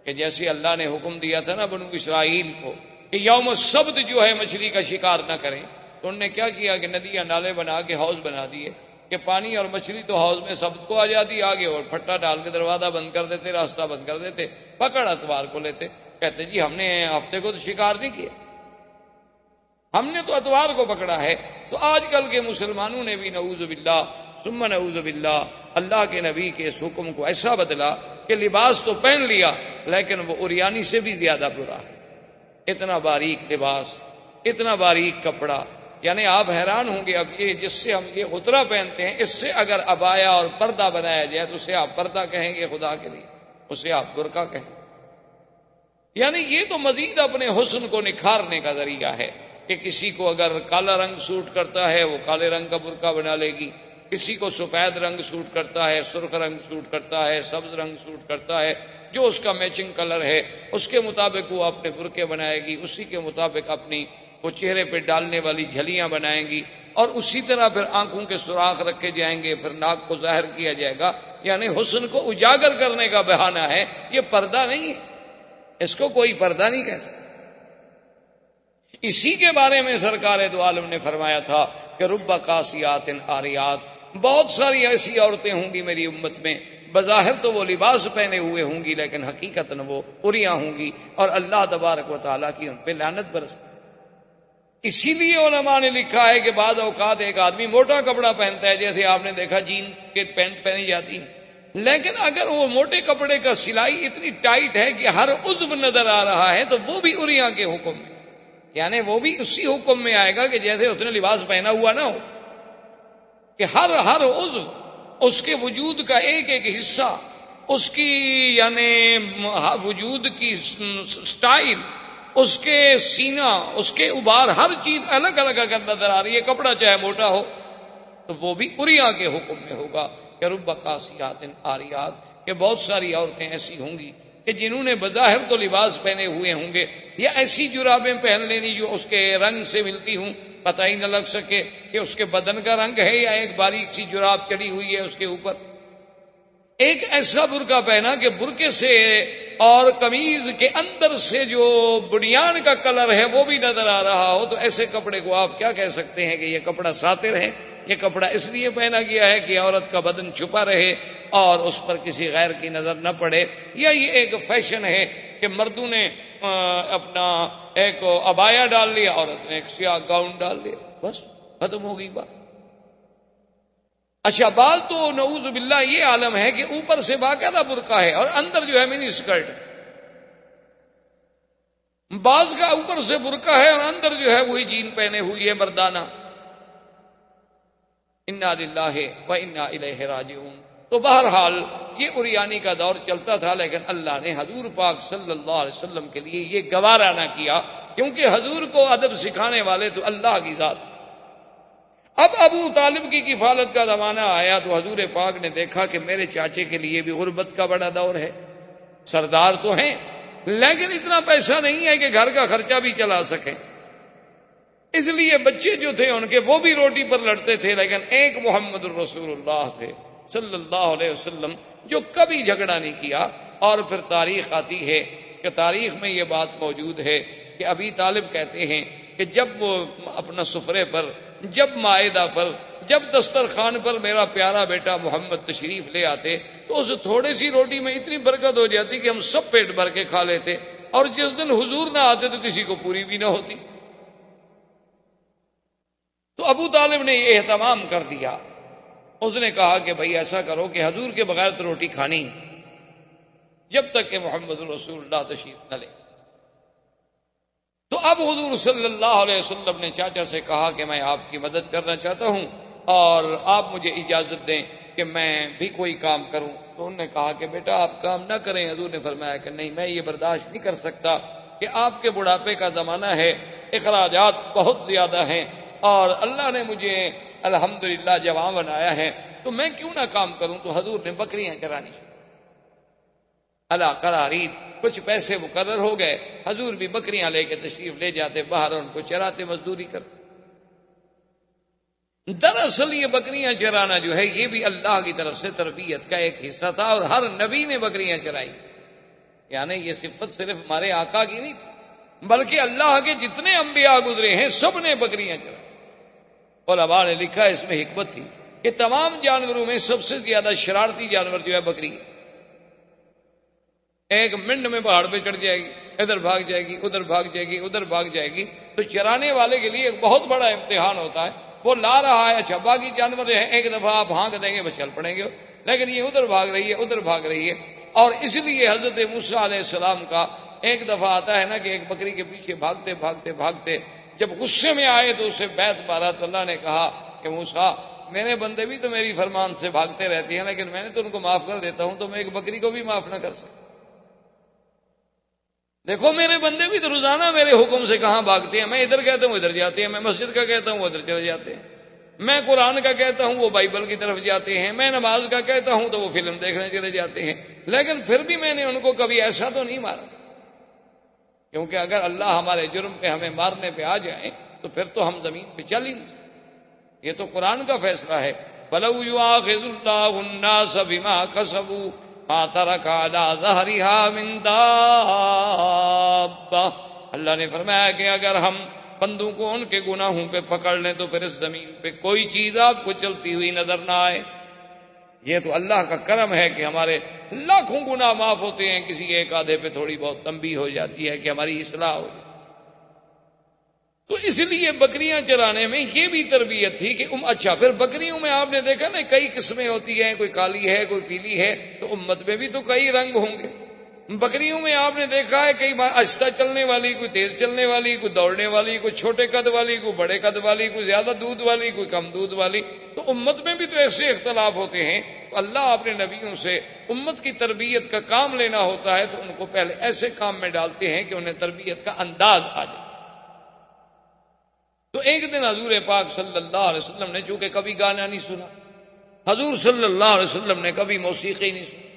کہ جیسے اللہ نے حکم دیا تھا نا بنو اسرائیل کو کہ یوم السبت جو ہے مچھلی کا شکار نہ کریں، تو انہوں نے کیا کیا کہ ندیاں نالے بنا کے حوض بنا دیے کہ پانی اور مچھلی تو حوض میں سبت کو آ جاتی آگے، اور پھٹا ڈال کے دروازہ بند کر دیتے، راستہ بند کر دیتے، پکڑ اتوار کو لیتے، کہتے جی ہم نے ہفتے کو تو شکار نہیں کیا، ہم نے تو اتوار کو پکڑا ہے۔ تو آج کل کے مسلمانوں نے بھی نعوذ باللہ ثم نعوذ باللہ اللہ کے نبی کے اس حکم کو ایسا بدلا کہ لباس تو پہن لیا لیکن وہ عریانی سے بھی زیادہ برا ہے۔ اتنا باریک لباس، اتنا باریک کپڑا، یعنی آپ حیران ہوں گے، اب یہ جس سے ہم یہ غترہ پہنتے ہیں، اس سے اگر عبایا اور پردہ بنایا جائے تو اسے آپ پردہ کہیں گے خدا کے لیے، اسے آپ برقع کہیں گے۔ یعنی یہ تو مزید اپنے حسن کو نکھارنے کا ذریعہ ہے کہ کسی کو اگر کالا رنگ سوٹ کرتا ہے وہ کالے رنگ کا برقع بنا لے گی، کسی کو سفید رنگ سوٹ کرتا ہے، سرخ رنگ سوٹ کرتا ہے، سبز رنگ سوٹ کرتا ہے، جو اس کا میچنگ کلر ہے اس کے مطابق وہ اپنے برقعے بنائے گی، اسی کے مطابق اپنی وہ چہرے پہ ڈالنے والی جھلیاں بنائیں گی، اور اسی طرح پھر آنکھوں کے سوراخ رکھے جائیں گے، پھر ناک کو ظاہر کیا جائے گا۔ یعنی حسن کو اجاگر کرنے کا بہانہ ہے، یہ پردہ نہیں ہے، اس کو کوئی پردہ نہیں کہہ سکتا۔ اسی کے بارے میں سرکار دو عالم نے فرمایا تھا کہ رب کاسیات عاریات، بہت ساری ایسی عورتیں ہوں گی میری امت میں، بظاہر تو وہ لباس پہنے ہوئے ہوں گی لیکن حقیقتاً وہ عریاں ہوں گی، اور اللہ تبارک و تعالیٰ کی ان پہ لعنت برس۔ اسی لیے علماء نے لکھا ہے کہ بعض اوقات ایک آدمی موٹا کپڑا پہنتا ہے، جیسے آپ نے دیکھا جین کے پینٹ پہنی جاتی ہے، لیکن اگر وہ موٹے کپڑے کا سلائی اتنی ٹائٹ ہے کہ ہر عضو نظر آ رہا ہے تو وہ بھی عریاں کے حکم میں، یعنی وہ بھی اسی حکم میں آئے گا کہ جیسے اس نے لباس پہنا ہوا نہ ہو، کہ ہر عضو، اس کے وجود کا ایک ایک حصہ، اس کی یعنی وجود کی سٹائل، اس کے سینہ، اس کے ابار، ہر چیز الگ الگ اگر نظر آ رہی ہے، کپڑا چاہے موٹا ہو تو وہ بھی عریاں کے حکم میں ہوگا کہ رب کاسیات عاریات، کہ بہت ساری عورتیں ایسی ہوں گی کہ جنہوں نے بظاہر تو لباس پہنے ہوئے ہوں گے، یا ایسی جرابیں پہن لینی جو اس کے رنگ سے ملتی ہوں، پتہ ہی نہ لگ سکے کہ اس کے بدن کا رنگ ہے یا ایک باریک سی جراب چڑھی ہوئی ہے اس کے اوپر۔ ایک ایسا برقع پہنا کہ برقعے سے اور قمیض کے اندر سے جو بنیان کا کلر ہے وہ بھی نظر آ رہا ہو، تو ایسے کپڑے کو آپ کیا کہہ سکتے ہیں کہ یہ کپڑا ساتر ہے؟ یہ کپڑا اس لیے پہنا گیا ہے کہ عورت کا بدن چھپا رہے اور اس پر کسی غیر کی نظر نہ پڑے، یا یہ ایک فیشن ہے کہ مردوں نے اپنا ایک عبایا ڈال لیا، عورت نے ایک سیاہ گاؤن ڈال لیا، بس ختم ہو گئی بات۔ اچھا، بال تو نعوذ باللہ یہ عالم ہے کہ اوپر سے باقاعدہ برقع ہے اور اندر جو ہے منی اسکرٹ ہے، بعض کا اوپر سے برقع ہے اور اندر جو ہے وہی جین پہنے ہوئی ہے مردانہ۔ انا للہ و انا الیہ راجعون۔ تو بہرحال یہ عریانی کا دور چلتا تھا، لیکن اللہ نے حضور پاک صلی اللہ علیہ وسلم کے لیے یہ گوارا نہ کیا، کیونکہ حضور کو ادب سکھانے والے تو اللہ کی ذات تھی۔ اب ابو طالب کی کفالت کا زمانہ آیا تو حضور پاک نے دیکھا کہ میرے چاچے کے لیے بھی غربت کا بڑا دور ہے، سردار تو ہیں لیکن اتنا پیسہ نہیں ہے کہ گھر کا خرچہ بھی چلا سکیں، اس لیے بچے جو تھے ان کے وہ بھی روٹی پر لڑتے تھے، لیکن ایک محمد الرسول اللہ تھے صلی اللہ علیہ وسلم جو کبھی جھگڑا نہیں کیا۔ اور پھر تاریخ آتی ہے کہ تاریخ میں یہ بات موجود ہے کہ ابی طالب کہتے ہیں کہ جب وہ اپنا سفرے پر، جب مائدہ پر، جب دسترخوان پر میرا پیارا بیٹا محمد تشریف لے آتے تو اس تھوڑی سی روٹی میں اتنی برکت ہو جاتی کہ ہم سب پیٹ بھر کے کھا لیتے، اور جس دن حضور نہ آتے تو کسی کو پوری بھی نہ ہوتی۔ تو ابو طالب نے یہ اہتمام کر دیا، اس نے کہا کہ بھئی ایسا کرو کہ حضور کے بغیر تو روٹی کھانی جب تک کہ محمد رسول اللہ تشریف نہ لے۔ تو اب حضور صلی اللہ علیہ وسلم نے چاچا سے کہا کہ میں آپ کی مدد کرنا چاہتا ہوں اور آپ مجھے اجازت دیں کہ میں بھی کوئی کام کروں۔ تو انہوں نے کہا کہ بیٹا آپ کام نہ کریں۔ حضور نے فرمایا کہ نہیں، میں یہ برداشت نہیں کر سکتا کہ آپ کے بڑھاپے کا زمانہ ہے، اخراجات بہت زیادہ ہیں، اور اللہ نے مجھے الحمدللہ جوان بنایا ہے، تو میں کیوں نہ کام کروں۔ تو حضور نے بکریاں چرانی شروع۔ اللہ قرارید، کچھ پیسے مقرر ہو گئے، حضور بھی بکریاں لے کے تشریف لے جاتے باہر، ان کو چراتے، مزدوری کرتے۔ دراصل یہ بکریاں چرانا جو ہے یہ بھی اللہ کی طرف سے تربیت کا ایک حصہ تھا، اور ہر نبی نے بکریاں چرائی، یعنی یہ صفت صرف ہمارے آقا کی نہیں تھی، بلکہ اللہ کے جتنے انبیاء گزرے ہیں سب نے بکریاں چرائی۔ علماء نے لکھا اس میں حکمت تھی کہ تمام جانوروں میں سب سے زیادہ شرارتی جانور جو ہے بکری ہے۔ ایک منٹ میں پہاڑ پہ چڑھ جائے گی، ادھر بھاگ جائے گی، ادھر بھاگ جائے گی، ادھر بھاگ جائے گی، تو چرانے والے کے لیے ایک بہت بڑا امتحان ہوتا ہے۔ وہ لا رہا ہے، اچھا باقی جانور جو ہے ایک دفعہ آپ ہانک دیں گے بس چل پڑیں گے، لیکن یہ ادھر بھاگ رہی ہے، ادھر بھاگ رہی ہے۔ اور اس لیے حضرت موسیٰ علیہ السلام کا ایک دفعہ آتا ہے نا کہ ایک بکری کے پیچھے بھاگتے بھاگتے بھاگتے جب غصے میں آئے تو اسے بیت مارا، تو اللہ نے کہا کہ موسیٰ میرے بندے بھی تو میری فرمان سے بھاگتے رہتے ہیں، لیکن میں نے تو ان کو معاف کر دیتا ہوں، تو میں ایک بکری کو بھی معاف نہ کر سکتا؟ دیکھو میرے بندے بھی تو روزانہ میرے حکم سے کہاں بھاگتے ہیں، میں ادھر کہتا ہوں ادھر جاتے ہیں، میں مسجد کا کہتا ہوں وہ ادھر چلے جاتے ہیں، میں قرآن کا کہتا ہوں وہ بائبل کی طرف جاتے ہیں، میں نماز کا کہتا ہوں تو وہ فلم دیکھنے چلے جاتے ہیں، لیکن پھر بھی میں نے ان کو کبھی ایسا تو نہیں مارا، کیونکہ اگر اللہ ہمارے جرم پہ ہمیں مارنے پہ آ جائیں تو پھر تو ہم زمین پہ چل ہی نہیں سکتے۔ یہ تو قرآن کا فیصلہ ہے، وَلَوْ يُؤَاخِذُ اللَّهُ النَّاسَ بِمَا كَسَبُوا مَا تَرَكَ عَلَىٰ ظَهْرِهَا مِن دَابَّةٍ۔ اللہ نے فرمایا کہ اگر ہم بندوں کو ان کے گناہوں پہ پکڑ لیں تو پھر اس زمین پہ کوئی چیز آپ کو چلتی ہوئی نظر نہ آئے۔ یہ تو اللہ کا کرم ہے کہ ہمارے لاکھوں گناہ معاف ہوتے ہیں، کسی ایک آدھے پہ تھوڑی بہت تنبیہ ہو جاتی ہے کہ ہماری اصلاح ہو جائے۔ تو اس لیے بکریاں چرانے میں یہ بھی تربیت تھی کہ اچھا پھر بکریوں میں آپ نے دیکھا نا کئی قسمیں ہوتی ہیں، کوئی کالی ہے کوئی پیلی ہے، تو امت میں بھی تو کئی رنگ ہوں گے۔ بکریوں میں آپ نے دیکھا ہے کئی آہستہ چلنے والی، کوئی تیز چلنے والی، کوئی دوڑنے والی، کوئی چھوٹے قد والی، کوئی بڑے قد والی، کوئی زیادہ دودھ والی، کوئی کم دودھ والی۔ تو امت میں بھی تو ایسے اختلاف ہوتے ہیں، تو اللہ اپنے نبیوں سے امت کی تربیت کا کام لینا ہوتا ہے تو ان کو پہلے ایسے کام میں ڈالتے ہیں کہ انہیں تربیت کا انداز آ جائے۔ تو ایک دن حضور پاک صلی اللہ علیہ وسلم نے چونکہ کبھی گانا نہیں سنا، حضور صلی اللہ علیہ وسلم نے کبھی موسیقی نہیں سنی،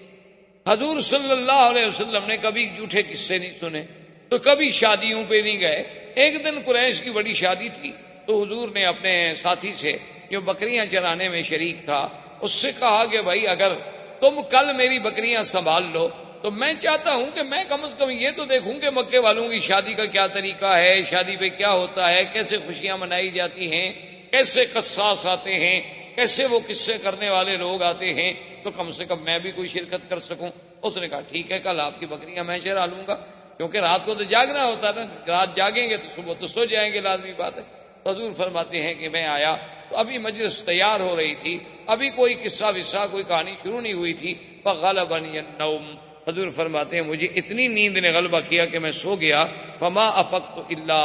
حضور صلی اللہ علیہ وسلم نے کبھی جھوٹے قصے نہیں سنے، تو کبھی شادیوں پہ نہیں گئے۔ ایک دن قریش کی بڑی شادی تھی، تو حضور نے اپنے ساتھی سے جو بکریاں چرانے میں شریک تھا اس سے کہا کہ بھائی اگر تم کل میری بکریاں سنبھال لو تو میں چاہتا ہوں کہ میں کم از کم یہ تو دیکھوں کہ مکے والوں کی شادی کا کیا طریقہ ہے، شادی پہ کیا ہوتا ہے، کیسے خوشیاں منائی جاتی ہیں، کیسے قصاص آتے ہیں، کیسے وہ قصے کرنے والے لوگ آتے ہیں، تو کم سے کم میں بھی کوئی شرکت کر سکوں۔ اس نے کہا ٹھیک ہے کل آپ کی بکریاں میں چرا لوں گا، کیونکہ رات کو تو جاگنا ہوتا ہے نا، رات جاگیں گے تو صبح تو سو جائیں گے، لازمی بات ہے۔ حضور فرماتے ہیں کہ میں آیا تو ابھی مجلس تیار ہو رہی تھی، ابھی کوئی قصہ وصہ کوئی کہانی شروع نہیں ہوئی تھی، فغلبنی النوم، حضور فرماتے ہیں مجھے اتنی نیند نے غلبہ کیا کہ میں سو گیا، فما افقت الا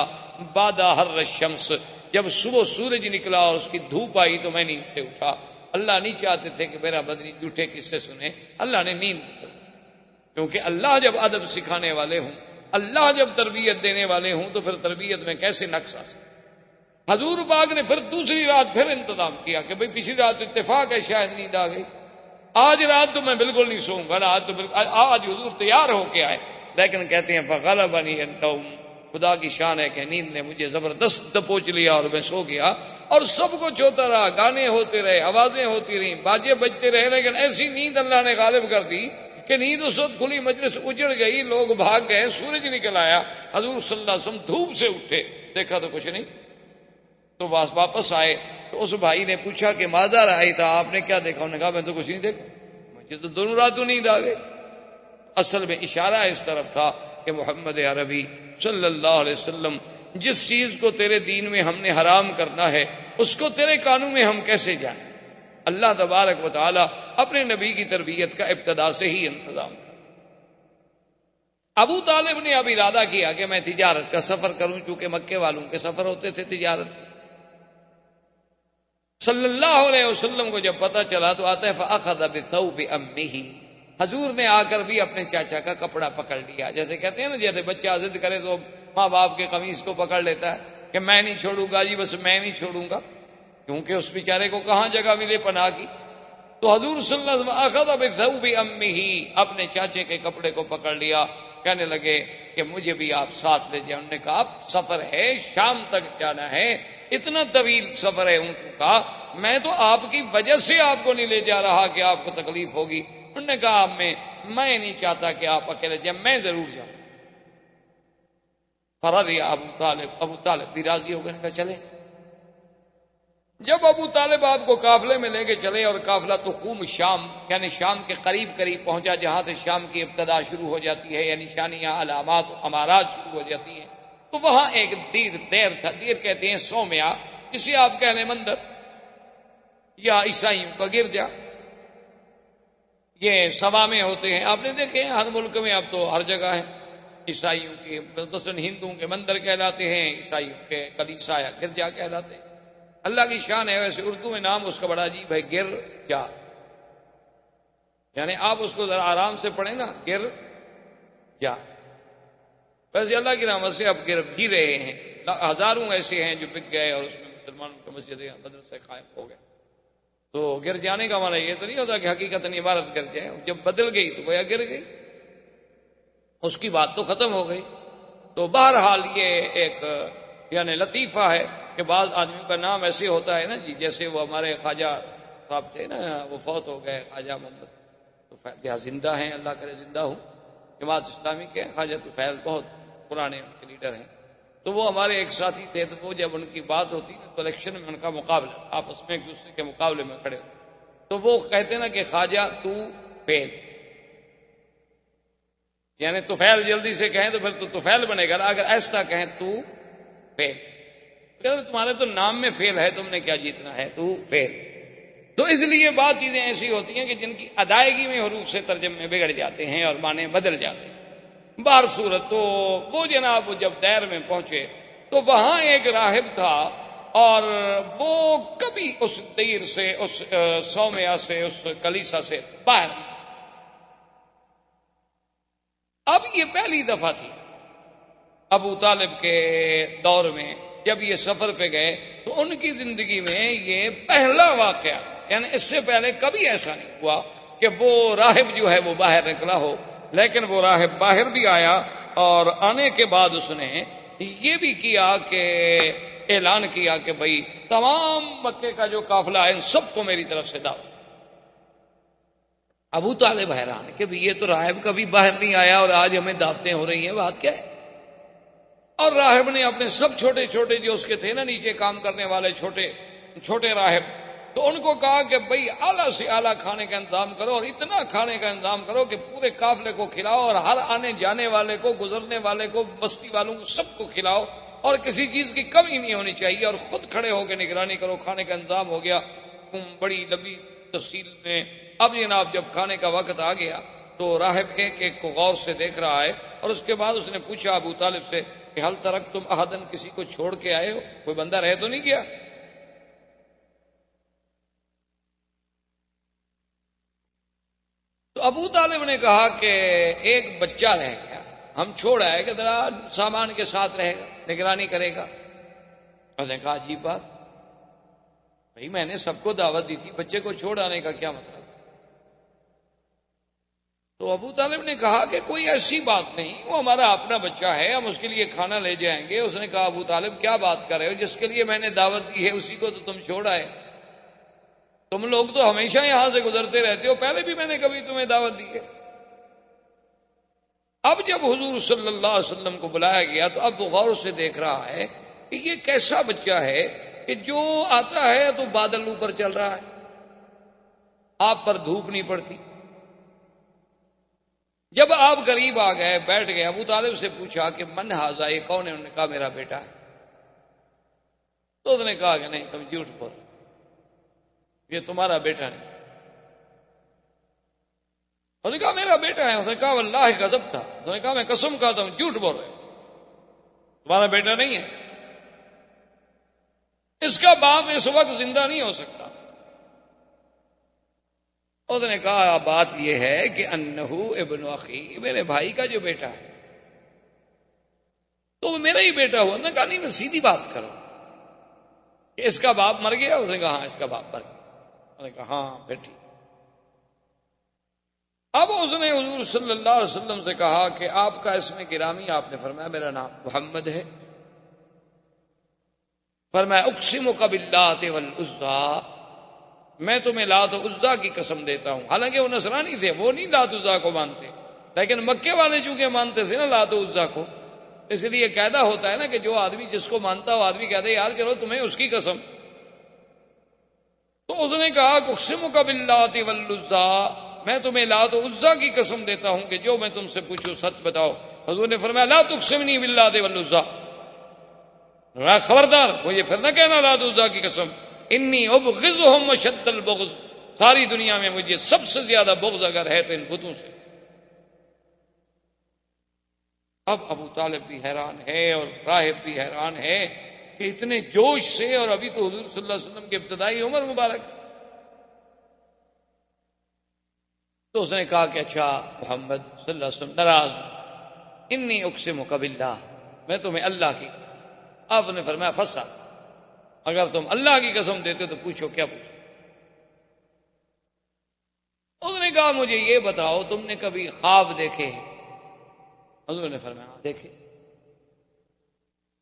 بعد حر الشمس، جب صبح سورج نکلا اور اس کی دھوپ آئی تو میں نیند سے اٹھا۔ اللہ نہیں چاہتے تھے کہ میرا بدنی جھوٹے قصے سنے، اللہ نے نیند سے، کیونکہ اللہ جب ادب سکھانے والے ہوں، اللہ جب تربیت دینے والے ہوں تو پھر تربیت میں کیسے نقص آ سکے۔ حضور پاک نے پھر دوسری رات پھر انتظام کیا کہ بھئی پچھلی رات اتفاق ہے شاید نیند آ گئی، آج رات تو میں بالکل نہیں سوؤں گا نا، آج حضور تیار ہو کے آئے، لیکن کہتے ہیں فغلبنی النوم، خدا کی شان ہے کہ نیند نے مجھے زبردست دبوچ لیا اور میں سو گیا، اور سب کچھ ہوتا رہا، گانے ہوتے رہے، آوازیں ہوتی رہیں، باجے بجتے رہے، لیکن ایسی نیند اللہ نے غالب کر دی کہ نیند اس وقت کھلی، مجلس اجڑ گئی، لوگ بھاگ گئے، سورج نکل آیا، حضور صلی اللہ علیہ وسلم دھوپ سے اٹھے، دیکھا تو کچھ نہیں، تو واپس آئے تو اس بھائی نے پوچھا کہ ماذا رأیت تھا، آپ نے کیا دیکھا؟ انہوں نے کہا میں تو کچھ نہیں دیکھا، مجھے تو دونوں راتوں نیند آ گئی۔ اصل میں اشارہ اس طرف تھا کہ محمد عربی صلی اللہ علیہ وسلم جس چیز کو تیرے دین میں ہم نے حرام کرنا ہے اس کو تیرے قانون میں ہم کیسے جانیں؟ اللہ تبارک و تعالی اپنے نبی کی تربیت کا ابتدا سے ہی انتظام کر۔ ابو طالب نے اب ارادہ کیا کہ میں تجارت کا سفر کروں، چونکہ مکے والوں کے سفر ہوتے تھے تجارت۔ صلی اللہ علیہ وسلم کو جب پتہ چلا تو آتا ہے فأخذ بثوب امہ، حضور نے آ کر بھی اپنے چاچا کا کپڑا پکڑ لیا، جیسے کہتے ہیں نا جیسے بچہ ضد کرے تو ماں باپ کے قمیص کو پکڑ لیتا ہے کہ میں نہیں چھوڑوں گا جی، بس میں نہیں چھوڑوں گا، کیونکہ اس بیچارے کو کہاں جگہ ملے پناہ کی۔ تو حضور صلی اللہ علیہ وسلم اخذ بثوب امہ، اپنے چاچے کے کپڑے کو پکڑ لیا، کہنے لگے کہ مجھے بھی آپ ساتھ لے جائیں۔ انہوں نے کہا اب سفر ہے، شام تک جانا ہے، اتنا طویل سفر ہے اونٹوں کا، میں تو آپ کی وجہ سے آپ کو نہیں لے جا رہا کہ آپ کو تکلیف ہوگی۔ انہوں نے کہا میں نہیں چاہتا کہ آپ اکیلے جائیں، میں ضرور جاؤں۔ فرضی ابو طالب بھی راضی ہو گئے، کہا چلے۔ جب ابو طالب آپ کو قافلے میں لے کے چلے اور قافلہ تخوم شام یعنی شام کے قریب قریب پہنچا، جہاں سے شام کی ابتدا شروع ہو جاتی ہے، یعنی نشانیاں علامات امارات شروع ہو جاتی ہیں، تو وہاں ایک دیر تھا، دیر کہتے ہیں سومیا، جسے آپ کہہ لیں مندر یا عیسائیوں کا گرجا۔ یہ سبا میں ہوتے ہیں، آپ نے دیکھے ہیں ہر ملک میں، اب تو ہر جگہ ہے۔ عیسائیوں کے مثلاً ہندوؤں کے مندر کہلاتے ہیں، عیسائیوں کے کلیسا یا گرجا کہلاتے ہیں۔ اللہ کی شان ہے، ویسے اردو میں نام اس کا بڑا عجیب ہے، گرجا، یعنی آپ اس کو ذرا آرام سے پڑھیں نا، گرجا۔ ویسے اللہ کی رحمت سے اب گر بھی رہے ہیں، ہزاروں ایسے ہیں جو بک گئے اور اس میں مسلمانوں کی مسجدیں مدرسے قائم ہو گئے۔ تو گر جانے کا معنی یہ تو نہیں ہوتا کہ حقیقت عبارت گر جائے، جب بدل گئی تو گویا گر گئی، اس کی بات تو ختم ہو گئی۔ تو بہرحال یہ ایک یعنی لطیفہ ہے کہ بعض آدمیوں کا نام ایسے ہوتا ہے نا جی، جیسے وہ ہمارے خواجہ صاحب تھے نا، وہ فوت ہو گئے، خواجہ محمد تو زندہ ہیں، اللہ کرے زندہ ہوں، جماعت اسلامی کے خواجہ طفیل بہت پرانے ان کے لیڈر ہیں۔ تو وہ ہمارے ایک ساتھی تھے، تو وہ جب ان کی بات ہوتی نا تو الیکشن میں ان کا مقابلہ، آپس میں ایک دوسرے کے مقابلے میں کھڑے ہوتے، تو وہ کہتے نا کہ خواجہ تو فیل، یعنی طفیل جلدی سے کہیں تو پھر تو طفیل بنے گا، اگر ایسا کہیں تو فیل، تمہارے تو نام میں فیل ہے، تم نے کیا جیتنا ہے، تو فیل۔ تو اس لیے بعض چیزیں ایسی ہوتی ہیں کہ جن کی ادائیگی میں حروف سے ترجمے بگڑ جاتے ہیں اور معنی بدل جاتے ہیں۔ بہر صورت تو وہ جناب جب دیر میں پہنچے تو وہاں ایک راہب تھا، اور وہ کبھی اس دیر سے، اس سومیا سے، اس کلیسا سے باہر نہیں۔ اب یہ پہلی دفعہ تھی ابو طالب کے دور میں، جب یہ سفر پہ گئے تو ان کی زندگی میں یہ پہلا واقعہ تھا، یعنی اس سے پہلے کبھی ایسا نہیں ہوا کہ وہ راہب جو ہے وہ باہر نکلا ہو۔ لیکن وہ راہب باہر بھی آیا، اور آنے کے بعد اس نے یہ بھی کیا کہ اعلان کیا کہ بھئی تمام مکے کا جو قافلہ ہے ان سب کو میری طرف سے دعوت۔ ابو طالب حیران کہ یہ تو راہب کبھی باہر نہیں آیا اور آج ہمیں دعوتیں ہو رہی ہیں، بات کیا ہے؟ اور راہب نے اپنے سب چھوٹے چھوٹے جو اس کے تھے نا نیچے کام کرنے والے چھوٹے چھوٹے راہب، تو ان کو کہا کہ بھئی اعلیٰ سے اعلیٰ کھانے کا انتظام کرو، اور اتنا کھانے کا انتظام کرو کہ پورے قافلے کو کھلاؤ، اور ہر آنے جانے والے کو، گزرنے والے کو، بستی والوں کو سب کو کھلاؤ، اور کسی چیز کی کمی نہیں ہونی چاہیے، اور خود کھڑے ہو کے نگرانی کرو۔ کھانے کا انتظام ہو گیا بڑی لمبی تفصیل میں۔ اب جناب جب کھانے کا وقت آ گیا تو راہب ایک ایک کو غور سے دیکھ رہا ہے، اور اس کے بعد اس نے پوچھا ابو طالب سے کہ حل ترک تم احدن، کسی کو چھوڑ کے آئے ہو، کوئی بندہ رہ تو نہیں گیا؟ تو ابو طالب نے کہا کہ ایک بچہ رہ گیا، ہم چھوڑ آئے کہ ذرا سامان کے ساتھ رہے گا، نگرانی کرے گا۔ اس نے کہا عجیب بات، بھائی میں نے سب کو دعوت دی تھی، بچے کو چھوڑ آنے کا کیا مطلب؟ تو ابو طالب نے کہا کہ کوئی ایسی بات نہیں، وہ ہمارا اپنا بچہ ہے، ہم اس کے لیے کھانا لے جائیں گے۔ اس نے کہا ابو طالب کیا بات کر رہے ہو، جس کے لیے میں نے دعوت دی ہے اسی کو تو تم چھوڑ آئے، تم لوگ تو ہمیشہ یہاں سے گزرتے رہتے ہو، پہلے بھی میں نے کبھی تمہیں دعوت دی ہے۔ اب جب حضور صلی اللہ علیہ وسلم کو بلایا گیا تو اب وہ غور سے دیکھ رہا ہے کہ یہ کیسا بچہ ہے کہ جو آتا ہے تو بادل اوپر چل رہا ہے، آپ پر دھوپ نہیں پڑتی۔ جب آپ قریب آ گئے، بیٹھ گئے، ابو طالب سے پوچھا کہ من ھذا، یہ کون ہے؟ انہوں نے کہا میرا بیٹا ہے۔ تو اس نے کہا کہ نہیں، تم جھوٹ بول، یہ تمہارا بیٹا نہیں۔ اس نے کہا میرا بیٹا ہے۔ اس نے کہا واللہ غضب تھا، اس نے کہا میں قسم کھاتا ہوں جھوٹ بول رہے، تمہارا بیٹا نہیں ہے، اس کا باپ اس وقت زندہ نہیں ہو سکتا۔ اس نے کہا بات یہ ہے کہ انہو ابن اخی، میرے بھائی کا جو بیٹا ہے تو وہ میرا ہی بیٹا ہوا۔ نے کہا نہیں، میں سیدھی بات کروں کہ اس کا باپ مر گیا؟ اس نے کہا ہاں اس کا باپ مر گیا۔ اس نے کہا ہاں پھر ٹھیک۔ اب اس نے حضور صلی اللہ علیہ وسلم سے کہا کہ آپ کا اسم گرامی، آپ نے فرمایا میرا نام محمد ہے. فرمایا اقسمک باللات والعزیٰ، میں تمہیں لات و عزیٰ کی قسم دیتا ہوں. حالانکہ وہ نصرانی تھے، وہ نہیں لات و عزیٰ کو مانتے، لیکن مکے والے چونکہ مانتے تھے نا لات و عزیٰ کو، اس لیے قاعدہ ہوتا ہے نا کہ جو آدمی جس کو مانتا وہ آدمی کہتا ہے یار چلو تمہیں اس کی قسم. تو اس نے کہا اقسمک باللات والعزیٰ، میں تمہیں لات و عزیٰ کی قسم دیتا ہوں کہ جو میں تم سے پوچھوں سچ بتاؤ. حضور نے فرمایا لا تقسمنی باللات والعزیٰ، خبردار مجھے پھر نہ کہنا لات و عزیٰ کی قسم. انی ابغضهم اشد البغض، ساری دنیا میں مجھے سب سے زیادہ بغض اگر ہے تو ان بتوں سے. اب ابو طالب بھی حیران ہے اور راہب بھی حیران ہے کہ اتنے جوش سے، اور ابھی تو حضور صلی اللہ علیہ وسلم کی ابتدائی عمر مبارک. تو اس نے کہا کہ اچھا محمد صلی اللہ علیہ وسلم ناراض، انی اقسمک باللہ، میں تمہیں اللہ کی قسم. آپ نے فرمایا فسا، اگر تم اللہ کی قسم دیتے تو پوچھو کیا پوچھو. اس نے کہا مجھے یہ بتاؤ تم نے کبھی خواب دیکھے ہیں؟ حضور نے فرمایا دیکھے.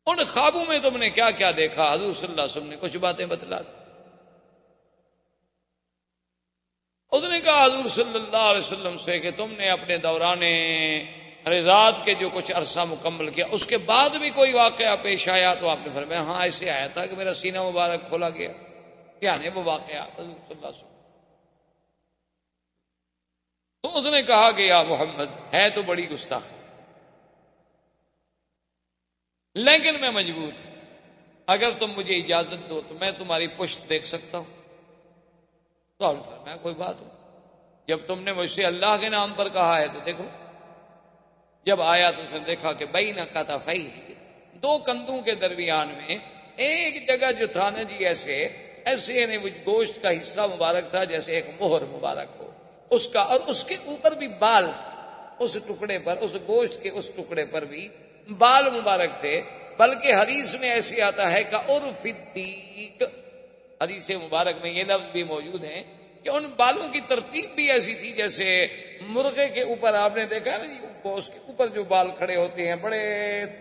ان خوابوں میں تم نے کیا کیا دیکھا؟ حضور صلی اللہ علیہ وسلم نے کچھ باتیں بتلا دی. اس نے کہا حضور صلی اللہ علیہ وسلم سے کہ تم نے اپنے دوران رضاعت کے جو کچھ عرصہ مکمل کیا اس کے بعد بھی کوئی واقعہ پیش آیا؟ تو آپ نے فرمایا ہاں ایسے آیا تھا کہ میرا سینہ مبارک کھولا گیا. یعنی وہ واقعہ حضور صلی اللہ علیہ وسلم. تو اس نے کہا کہ یا محمد ہے تو بڑی گستاخی، لیکن میں مجبور، اگر تم مجھے اجازت دو تو میں تمہاری پشت دیکھ سکتا ہوں. تو آپ نے فرمایا کوئی بات ہو، جب تم نے مجھ سے اللہ کے نام پر کہا ہے تو دیکھو. جب آیا تو اس نے دیکھا کہ بین کتفیہ، دو کندھوں کے درمیان میں ایک جگہ جو تھا نا جی ایسے یعنی وہ گوشت کا حصہ مبارک تھا جیسے ایک مہر مبارک ہو اس کا، اور اس کے اوپر بھی بال، اس ٹکڑے پر، اس گوشت کے اس ٹکڑے پر بھی بال مبارک تھے. بلکہ حدیث میں ایسے آتا ہے کہ عرف الدیک، حدیث مبارک میں یہ لفظ بھی موجود ہیں کہ ان بالوں کی ترتیب بھی ایسی تھی جیسے مرغے کے اوپر آپ نے دیکھا ہے نا جی اس کے اوپر جو بال کھڑے ہوتے ہیں بڑے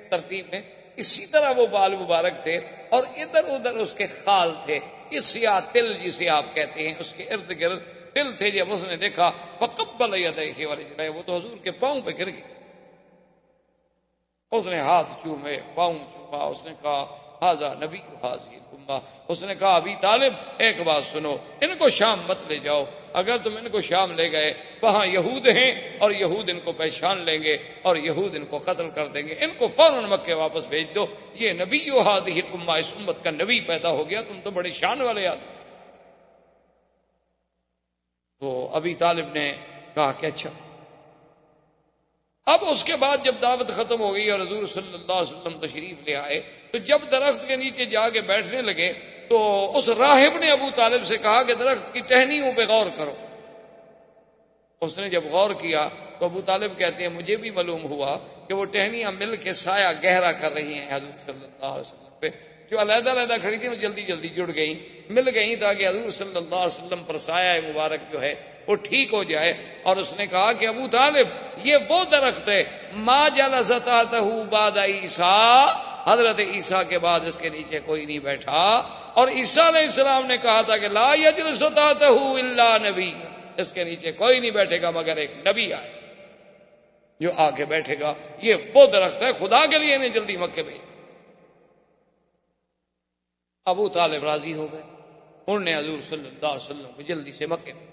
ترتیب میں، اسی طرح وہ بال مبارک تھے. اور ادھر ادھر اس کے خال تھے، اس سیاہ تل جسے آپ کہتے ہیں، اس کے ارد گرد تل تھے. جب اس نے دیکھا فقبل یدیہ ورجلہ، وہ تو حضور کے پاؤں پہ گر گئے. اس نے ہاتھ چومے، پاؤں چوما. اس نے کہا ھذا نبی ھذہ الامہ. اس نے کہا ابی طالب ایک بات سنو، ان کو شام مت لے جاؤ. اگر تم ان کو شام لے گئے وہاں یہود ہیں اور یہود ان کو پہچان لیں گے اور یہود ان کو قتل کر دیں گے. ان کو فوراً مکے واپس بھیج دو. یہ نبی ھذہ الامہ، اس امت کا نبی پیدا ہو گیا، تم تو بڑے شان والے آدمی. تو ابی طالب نے کہا کہ اچھا. اب اس کے بعد جب دعوت ختم ہو گئی اور حضور صلی اللہ علیہ وسلم تشریف لے آئے تو جب درخت کے نیچے جا کے بیٹھنے لگے تو اس راہب نے ابو طالب سے کہا کہ درخت کی ٹہنیوں پہ غور کرو. اس نے جب غور کیا تو ابو طالب کہتے ہیں مجھے بھی معلوم ہوا کہ وہ ٹہنیاں مل کے سایہ گہرا کر رہی ہیں حضور صلی اللہ علیہ وسلم پہ. جو علیحدہ علیحدہ کھڑی تھی وہ جلدی جلدی جڑ گئیں، مل گئیں تاکہ حضور صلی اللہ علیہ وسلم پر سایہ مبارک جو ہے وہ ٹھیک ہو جائے. اور اس نے کہا کہ ابو طالب یہ وہ درخت ہے ما جلس تحتہ بعد عیسیٰ، حضرت عیسیٰ کے بعد اس کے نیچے کوئی نہیں بیٹھا. اور عیسیٰ علیہ السلام نے کہا تھا کہ لا یجلس تحتہ الا نبی، اس کے نیچے کوئی نہیں بیٹھے گا مگر ایک نبی آئے جو آ کے بیٹھے گا. یہ وہ درخت ہے، خدا کے لیے انہیں جلدی مکے بھیج. ابو طالب راضی ہو گئے، انہوں نے حضور صلی اللہ علیہ وسلم کو جلدی سے مکے میں،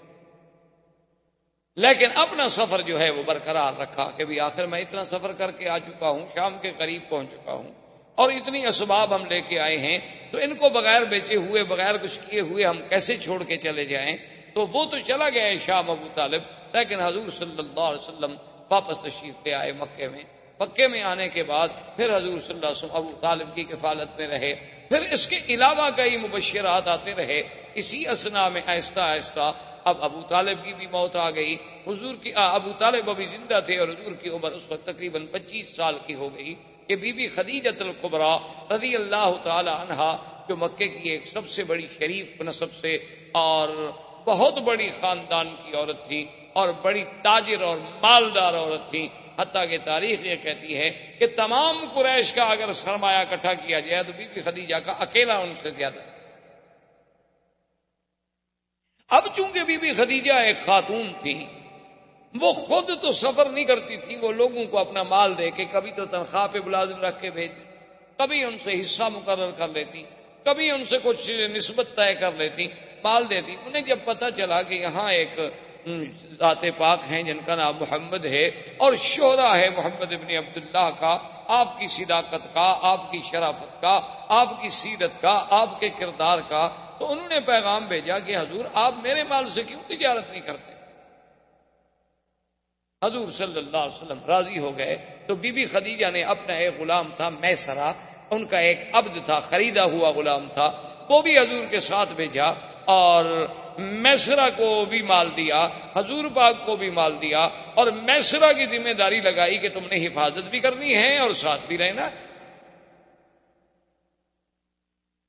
لیکن اپنا سفر جو ہے وہ برقرار رکھا کہ بھی آخر میں اتنا سفر کر کے آ چکا ہوں، شام کے قریب پہنچ چکا ہوں اور اتنی اسباب ہم لے کے آئے ہیں تو ان کو بغیر بیچے ہوئے بغیر کچھ کیے ہوئے ہم کیسے چھوڑ کے چلے جائیں. تو وہ تو چلا گیا ہے شام ابو طالب، لیکن حضور صلی اللہ علیہ وسلم واپس تشریف لے آئے مکے میں. مکے میں آنے کے بعد پھر حضور صلی اللہ علیہ وسلم ابو طالب کی کفالت میں رہے. پھر اس کے علاوہ کئی مبشرات آتے رہے. اسی اسنا میں آہستہ آہستہ اب ابو طالب کی بھی موت آ گئی. حضور کی ابو طالب ابھی زندہ تھے اور حضور کی عمر اس وقت تقریباً 25 سال کی ہو گئی کہ بی بی خدیجۃ الکبریٰ رضی اللہ تعالی عنہا جو مکے کی ایک سب سے بڑی شریف نسب سے اور بہت بڑی خاندان کی عورت تھی، اور بڑی تاجر اور مالدار عورت تھی، حتیٰ کہ تاریخ یہ کہتی ہے کہ تمام قریش کا اگر سرمایہ اکٹھا کیا جائے تو بی بی خدیجہ کا اکیلا ان سے زیادہ۔ اب چونکہ بی بی خدیجہ ایک خاتون تھی، وہ خود تو سفر نہیں کرتی تھی، وہ لوگوں کو اپنا مال دے کے کبھی تو تنخواہ پہ ملازم رکھ کے بھیج دیتی، کبھی ان سے حصہ مقرر کر لیتی، کبھی ان سے کچھ نسبت طے کر لیتی، مال دیتی۔ انہیں جب پتہ چلا کہ یہاں ایک ذات پاک ہیں جن کا نام محمد ہے اور شہرا ہے محمد ابن عبداللہ کا، آپ کی صداقت کا، آپ کی شرافت کا، آپ کی سیرت کا، آپ کے کردار کا، تو انہوں نے پیغام بھیجا کہ حضور آپ میرے مال سے کیوں تجارت نہیں کرتے؟ حضور صلی اللہ علیہ وسلم راضی ہو گئے۔ تو بی بی خدیجہ نے اپنا ایک غلام تھا میسرہ، ان کا ایک عبد تھا، خریدا ہوا غلام تھا، وہ بھی حضور کے ساتھ بھیجا، اور میسرہ کو بھی مال دیا، حضور پاک کو بھی مال دیا، اور میسرہ کی ذمہ داری لگائی کہ تم نے حفاظت بھی کرنی ہے اور ساتھ بھی رہنا۔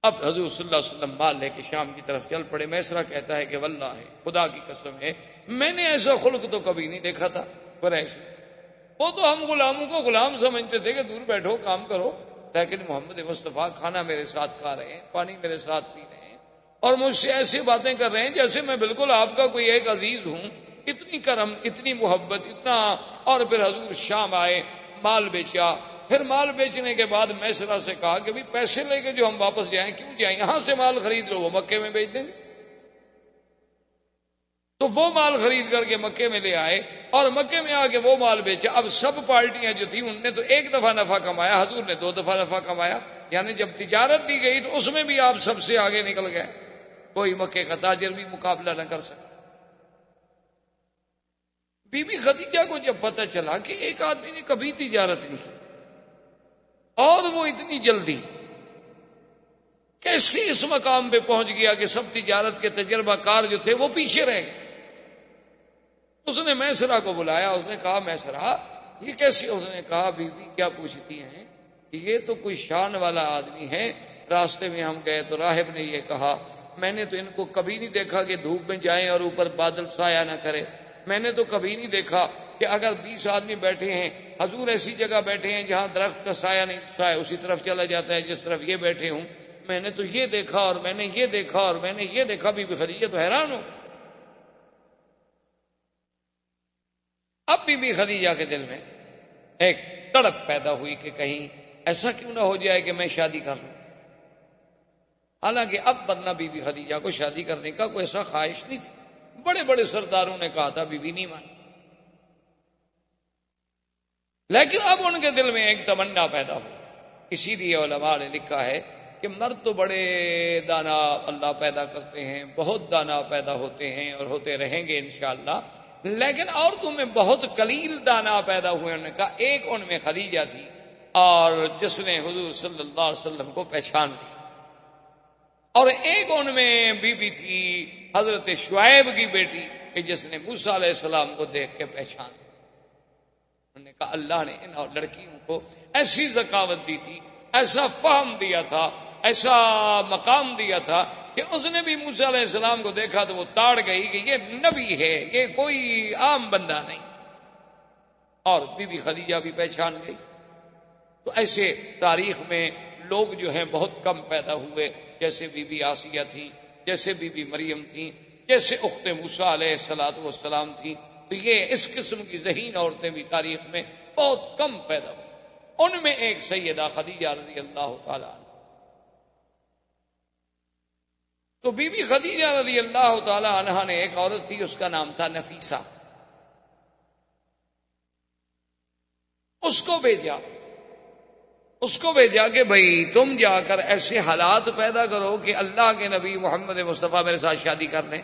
اب حضور صلی اللہ علیہ وسلم مال لے کے شام کی طرف چل پڑے۔ میسرہ کہتا ہے کہ واللہ خدا کی قسم ہے میں نے ایسا خلق تو کبھی نہیں دیکھا تھا قریش۔ وہ تو ہم غلاموں کو غلام سمجھتے تھے کہ دور بیٹھو کام کرو، لیکن محمد مصطفیٰ کھانا میرے ساتھ کھا رہے ہیں، پانی میرے ساتھ پی رہے ہیں، اور مجھ سے ایسی باتیں کر رہے ہیں جیسے میں بالکل آپ کا کوئی ایک عزیز ہوں۔ اتنی کرم، اتنی محبت، اتنا۔ اور پھر حضور شام آئے، مال بیچا۔ پھر مال بیچنے کے بعد میسرہ سے کہا کہ بھی پیسے لے کے جو ہم واپس جائیں، کیوں جائیں؟ یہاں سے مال خرید لو، وہ مکے میں بیچ دیں گے۔ تو وہ مال خرید کر کے مکے میں لے آئے، اور مکے میں آ کے وہ مال بیچا۔ اب سب پارٹیاں جو تھیں ان نے تو ایک دفعہ نفع کمایا، حضور نے 2 دفعہ نفع کمایا، یعنی جب تجارت دی گئی تو اس میں بھی آپ سب سے آگے نکل گئے، کوئی مکے کا تاجر بھی مقابلہ نہ کر سکا۔ بی بی خدیجہ کو جب پتہ چلا کہ ایک آدمی نے کبھی تجارت نہیں کی اور وہ اتنی جلدی کیسے اس مقام پہ پہنچ گیا کہ سب تجارت کے تجربہ کار جو تھے وہ پیچھے رہ گئے، اس نے میسرہ کو بلایا، اس نے کہا میسرہ یہ کیسے؟ اس نے کہا بی بی کیا پوچھتی ہیں، یہ تو کوئی شان والا آدمی ہے، راستے میں ہم گئے تو راہب نے یہ کہا، میں نے تو ان کو کبھی نہیں دیکھا کہ دھوپ میں جائیں اور اوپر بادل سایہ نہ کرے، میں نے تو کبھی نہیں دیکھا کہ اگر 20 آدمی بیٹھے ہیں، حضور ایسی جگہ بیٹھے ہیں جہاں درخت کا سایہ نہیں، سایہ اسی طرف چلا جاتا ہے جس طرف یہ بیٹھے ہوں، میں نے تو یہ دیکھا اور میں نے یہ دیکھا اور میں نے یہ دیکھا۔ بی بی خدیجہ تو حیران ہو۔ اب بی بی خدیجہ کے دل میں ایک تڑپ پیدا ہوئی کہ کہیں ایسا کیوں نہ ہو جائے کہ میں شادی کر لوں۔ حالانکہ اب بدنہ بی بی خدیجہ کو شادی کرنے کا کوئی ایسا خواہش نہیں تھی، بڑے بڑے سرداروں نے کہا تھا، بی بی نہیں مانی، لیکن اب ان کے دل میں ایک تمنا پیدا ہو۔ اسی لیے علماء نے لکھا ہے کہ مرد تو بڑے دانا اللہ پیدا کرتے ہیں، بہت دانا پیدا ہوتے ہیں اور ہوتے رہیں گے انشاءاللہ، لیکن عورتوں میں بہت قلیل دانا پیدا ہوئے۔ انہوں نے کہا ایک ان میں خدیجہ تھی، اور جس نے حضور صلی اللہ علیہ وسلم کو پہچان لی، اور ایک ان میں بی بی تھی حضرت شعیب کی بیٹی کہ جس نے موسیٰ علیہ السلام کو دیکھ کے پہچان لی۔ انہوں نے کہا اللہ نے ان لڑکیوں کو ایسی ذکاوت دی تھی، ایسا فہم دیا تھا، ایسا مقام دیا تھا کہ اس نے بھی موسیٰ علیہ السلام کو دیکھا تو وہ تاڑ گئی کہ یہ نبی ہے، یہ کوئی عام بندہ نہیں، اور بی بی خدیجہ بھی پہچان گئی۔ تو ایسے تاریخ میں لوگ جو ہیں بہت کم پیدا ہوئے، جیسے بی بی آسیہ تھی، جیسے بی بی مریم تھی، جیسے اخت موسیٰ علیہ السلام تھی۔ تو یہ اس قسم کی ذہین عورتیں بھی تاریخ میں بہت کم پیدا ہوئی، ان میں ایک سیدہ خدیجہ رضی اللہ تعالی عنہ۔ تو بی بی خدیجہ رضی اللہ تعالی عنہ نے ایک عورت تھی، اس کا نام تھا نفیسہ، اس کو بھیجا کہ بھئی تم جا کر ایسے حالات پیدا کرو کہ اللہ کے نبی محمد مصطفیٰ میرے ساتھ شادی کر لیں۔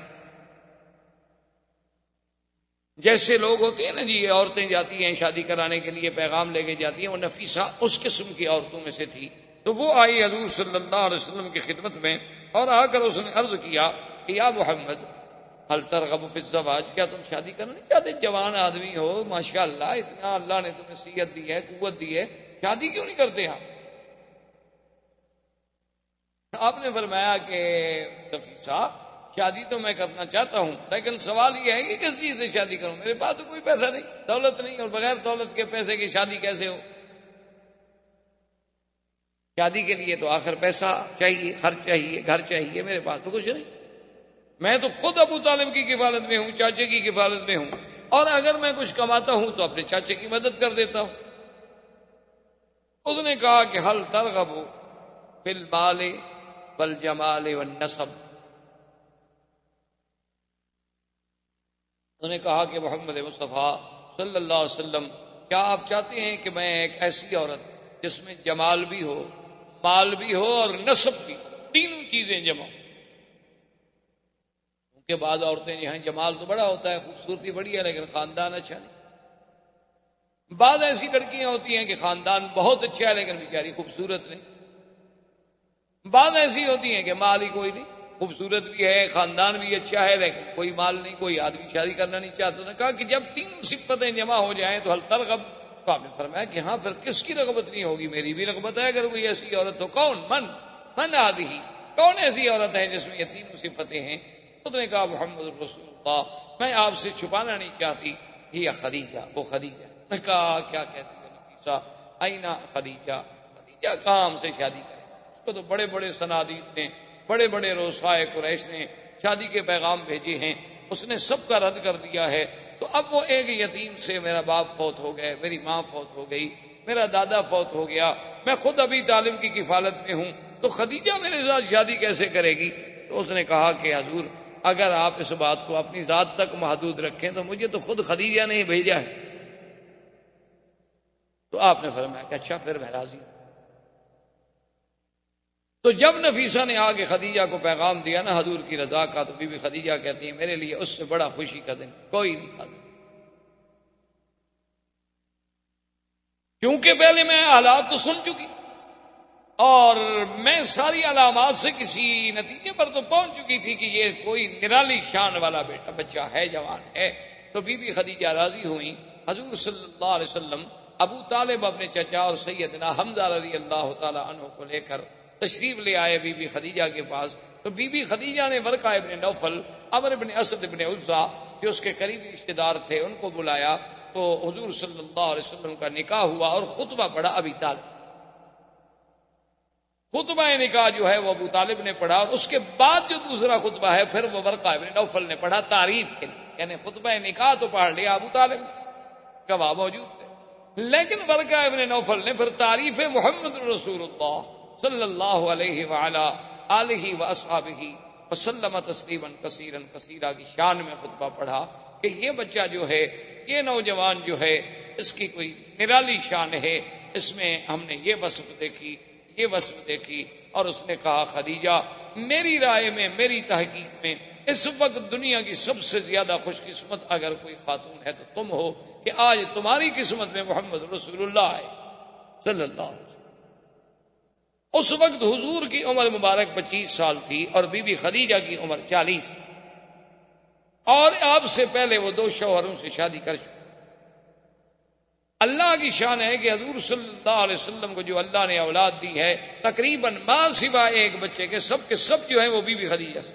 جیسے لوگ ہوتے ہیں نا جی، عورتیں جاتی ہیں شادی کرانے کے لیے، پیغام لے کے جاتی ہیں، وہ نفیسہ اس قسم کی عورتوں میں سے تھی۔ تو وہ آئی حضور صلی اللہ علیہ وسلم کی خدمت میں، اور آ کر اس نے عرض کیا کہ یا محمد هل ترغب فی الزواج، کیا تم شادی کرنا نہیں چاہتے؟ جوان آدمی ہو ماشاءاللہ، اتنا اللہ نے تمہیں صحت دی ہے، قوت دی ہے، شادی کیوں نہیں کرتے آپ نے فرمایا کہ نفیسہ شادی تو میں کرنا چاہتا ہوں، لیکن سوال یہ ہے کہ کس چیز سے شادی کروں؟ میرے پاس تو کوئی پیسہ نہیں، دولت نہیں، اور بغیر دولت کے پیسے کی شادی کیسے ہو؟ شادی کے لیے تو آخر پیسہ چاہیے، خرچ چاہیے، گھر چاہیے، میرے پاس تو کچھ نہیں۔ میں تو خود ابو طالب کی کفالت میں ہوں، چاچے کی کفالت میں ہوں، اور اگر میں کچھ کماتا ہوں تو اپنے چاچے کی مدد کر دیتا ہوں۔ اس نے کہا کہ حل ترغب فی المال والجمال والنسب، انہوں نے کہا کہ محمد مصطفیٰ صلی اللہ علیہ وسلم، کیا آپ چاہتے ہیں کہ میں ایک ایسی عورت جس میں جمال بھی ہو، مال بھی ہو اور نسب بھی، تینوں چیزیں جمع ہوں؟ کیونکہ بعض عورتیں جو ہیں جمال تو بڑا ہوتا ہے، خوبصورتی بڑی ہے، لیکن خاندان اچھا نہیں۔ بعض ایسی لڑکیاں ہوتی ہیں کہ خاندان بہت اچھا ہے لیکن بیچاری خوبصورت نہیں۔ بعض ایسی ہوتی ہیں کہ مال ہی کوئی نہیں، خوبصورت بھی ہے، خاندان بھی اچھا ہے، لیکن کوئی مال نہیں، کوئی آدمی شادی کرنا نہیں چاہتا۔ نے کہا کہ جب تینوں صفتیں جمع ہو جائیں تو حل ترغب، تو آپ نے فرمایا کہ ہاں پھر کس کی رغبت نہیں ہوگی؟ میری بھی رغبت ہے اگر کوئی ایسی عورت ہو۔ کون؟ من آدھی، کون ایسی عورت ہے جس میں یہ تینوں صفتیں ہیں؟ اس نے کہا محمد رسول اللہ، میں آپ سے چھپانا نہیں چاہتی، یہ خدیجہ، وہ خدیجہ۔ نے کہا کیا کہتی ہے نفیسہ؟ اینا خدیجہ، خدیجہ کہاں ہم سے شادی کرے؟ اس کو تو بڑے بڑے صنادید نے، بڑے بڑے رؤسائے قریش نے شادی کے پیغام بھیجے ہیں، اس نے سب کا رد کر دیا ہے۔ تو اب وہ ایک یتیم سے، میرا باپ فوت ہو گئے، میری ماں فوت ہو گئی، میرا دادا فوت ہو گیا، میں خود ابھی طالب کی کفالت میں ہوں، تو خدیجہ میرے ساتھ شادی کیسے کرے گی؟ تو اس نے کہا کہ حضور اگر آپ اس بات کو اپنی ذات تک محدود رکھیں تو مجھے تو خود خدیجہ نے ہی بھیجا ہے۔ تو آپ نے فرمایا کہ اچھا پھر میں راضی ہوں۔ تو جب نفیسہ نے آگے خدیجہ کو پیغام دیا نا حضور کی رضا کا، تو بی بی خدیجہ کہتی ہیں میرے لیے اس سے بڑا خوشی کا دن کوئی نہیں تھا، کیونکہ پہلے میں حالات تو سن چکی اور میں ساری علامات سے کسی نتیجے پر تو پہنچ چکی تھی کہ یہ کوئی نرالی شان والا بیٹا بچہ ہے، جوان ہے۔ تو بی بی خدیجہ راضی ہوئیں۔ حضور صلی اللہ علیہ وسلم ابو طالب اپنے چچا اور سیدنا حمزہ رضی اللہ تعالی عنہ کو لے کر تشریف لے آئے بی بی خدیجہ کے پاس۔ تو بی بی خدیجہ نے ورقہ ابن نوفل، عمرو ابن اسد ابن عزا جو اس کے قریبی رشتے دار تھے ان کو بلایا، تو حضور صلی اللہ علیہ وسلم کا نکاح ہوا اور خطبہ پڑھا ابی طالب۔ خطبہ نکاح جو ہے وہ ابو طالب نے پڑھا، اور اس کے بعد جو دوسرا خطبہ ہے پھر وہ ورقہ ابن نوفل نے پڑھا تعریف کے لیے، یعنی خطبہ نکاح تو پڑھ لیا ابو طالب، گواہ موجود تھے، لیکن ورقہ ابن نوفل نے پھر تعریف محمد رسول اللہ صلی اللہ علیہ وعلا آلہ واصحابہ وسلم تسلیما کثیرا کثیرا کی شان میں خطبہ پڑھا کہ یہ بچہ جو ہے، یہ نوجوان جو ہے، اس کی کوئی نرالی شان ہے، اس میں ہم نے یہ وصف دیکھی، یہ وصف دیکھی۔ اور اس نے کہا خدیجہ میری رائے میں، میری تحقیق میں اس وقت دنیا کی سب سے زیادہ خوش قسمت اگر کوئی خاتون ہے تو تم ہو، کہ آج تمہاری قسمت میں محمد رسول اللہ ہے صلی اللہ علیہ وسلم۔ اس وقت حضور کی عمر مبارک 25 سال تھی اور بی بی خدیجہ کی عمر 40، اور آپ سے پہلے وہ 2 شوہروں سے شادی کر چکے۔ اللہ کی شان ہے کہ حضور صلی اللہ علیہ وسلم کو جو اللہ نے اولاد دی ہے تقریباً ماں سوائے ایک بچے کے سب جو ہیں وہ بی بی خدیجہ سے۔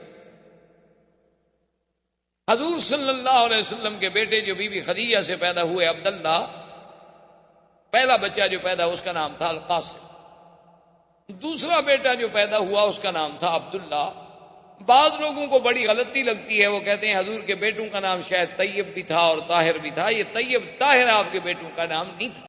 حضور صلی اللہ علیہ وسلم کے بیٹے جو بی بی خدیجہ سے پیدا ہوئے عبداللہ، پہلا بچہ جو پیدا اس کا نام تھا القاسم، دوسرا بیٹا جو پیدا ہوا اس کا نام تھا عبداللہ۔ بعض لوگوں کو بڑی غلطی لگتی ہے، وہ کہتے ہیں حضور کے بیٹوں کا نام شاید طیب بھی تھا اور طاہر بھی تھا۔ یہ طیب طاہر آپ کے بیٹوں کا نام نہیں تھا۔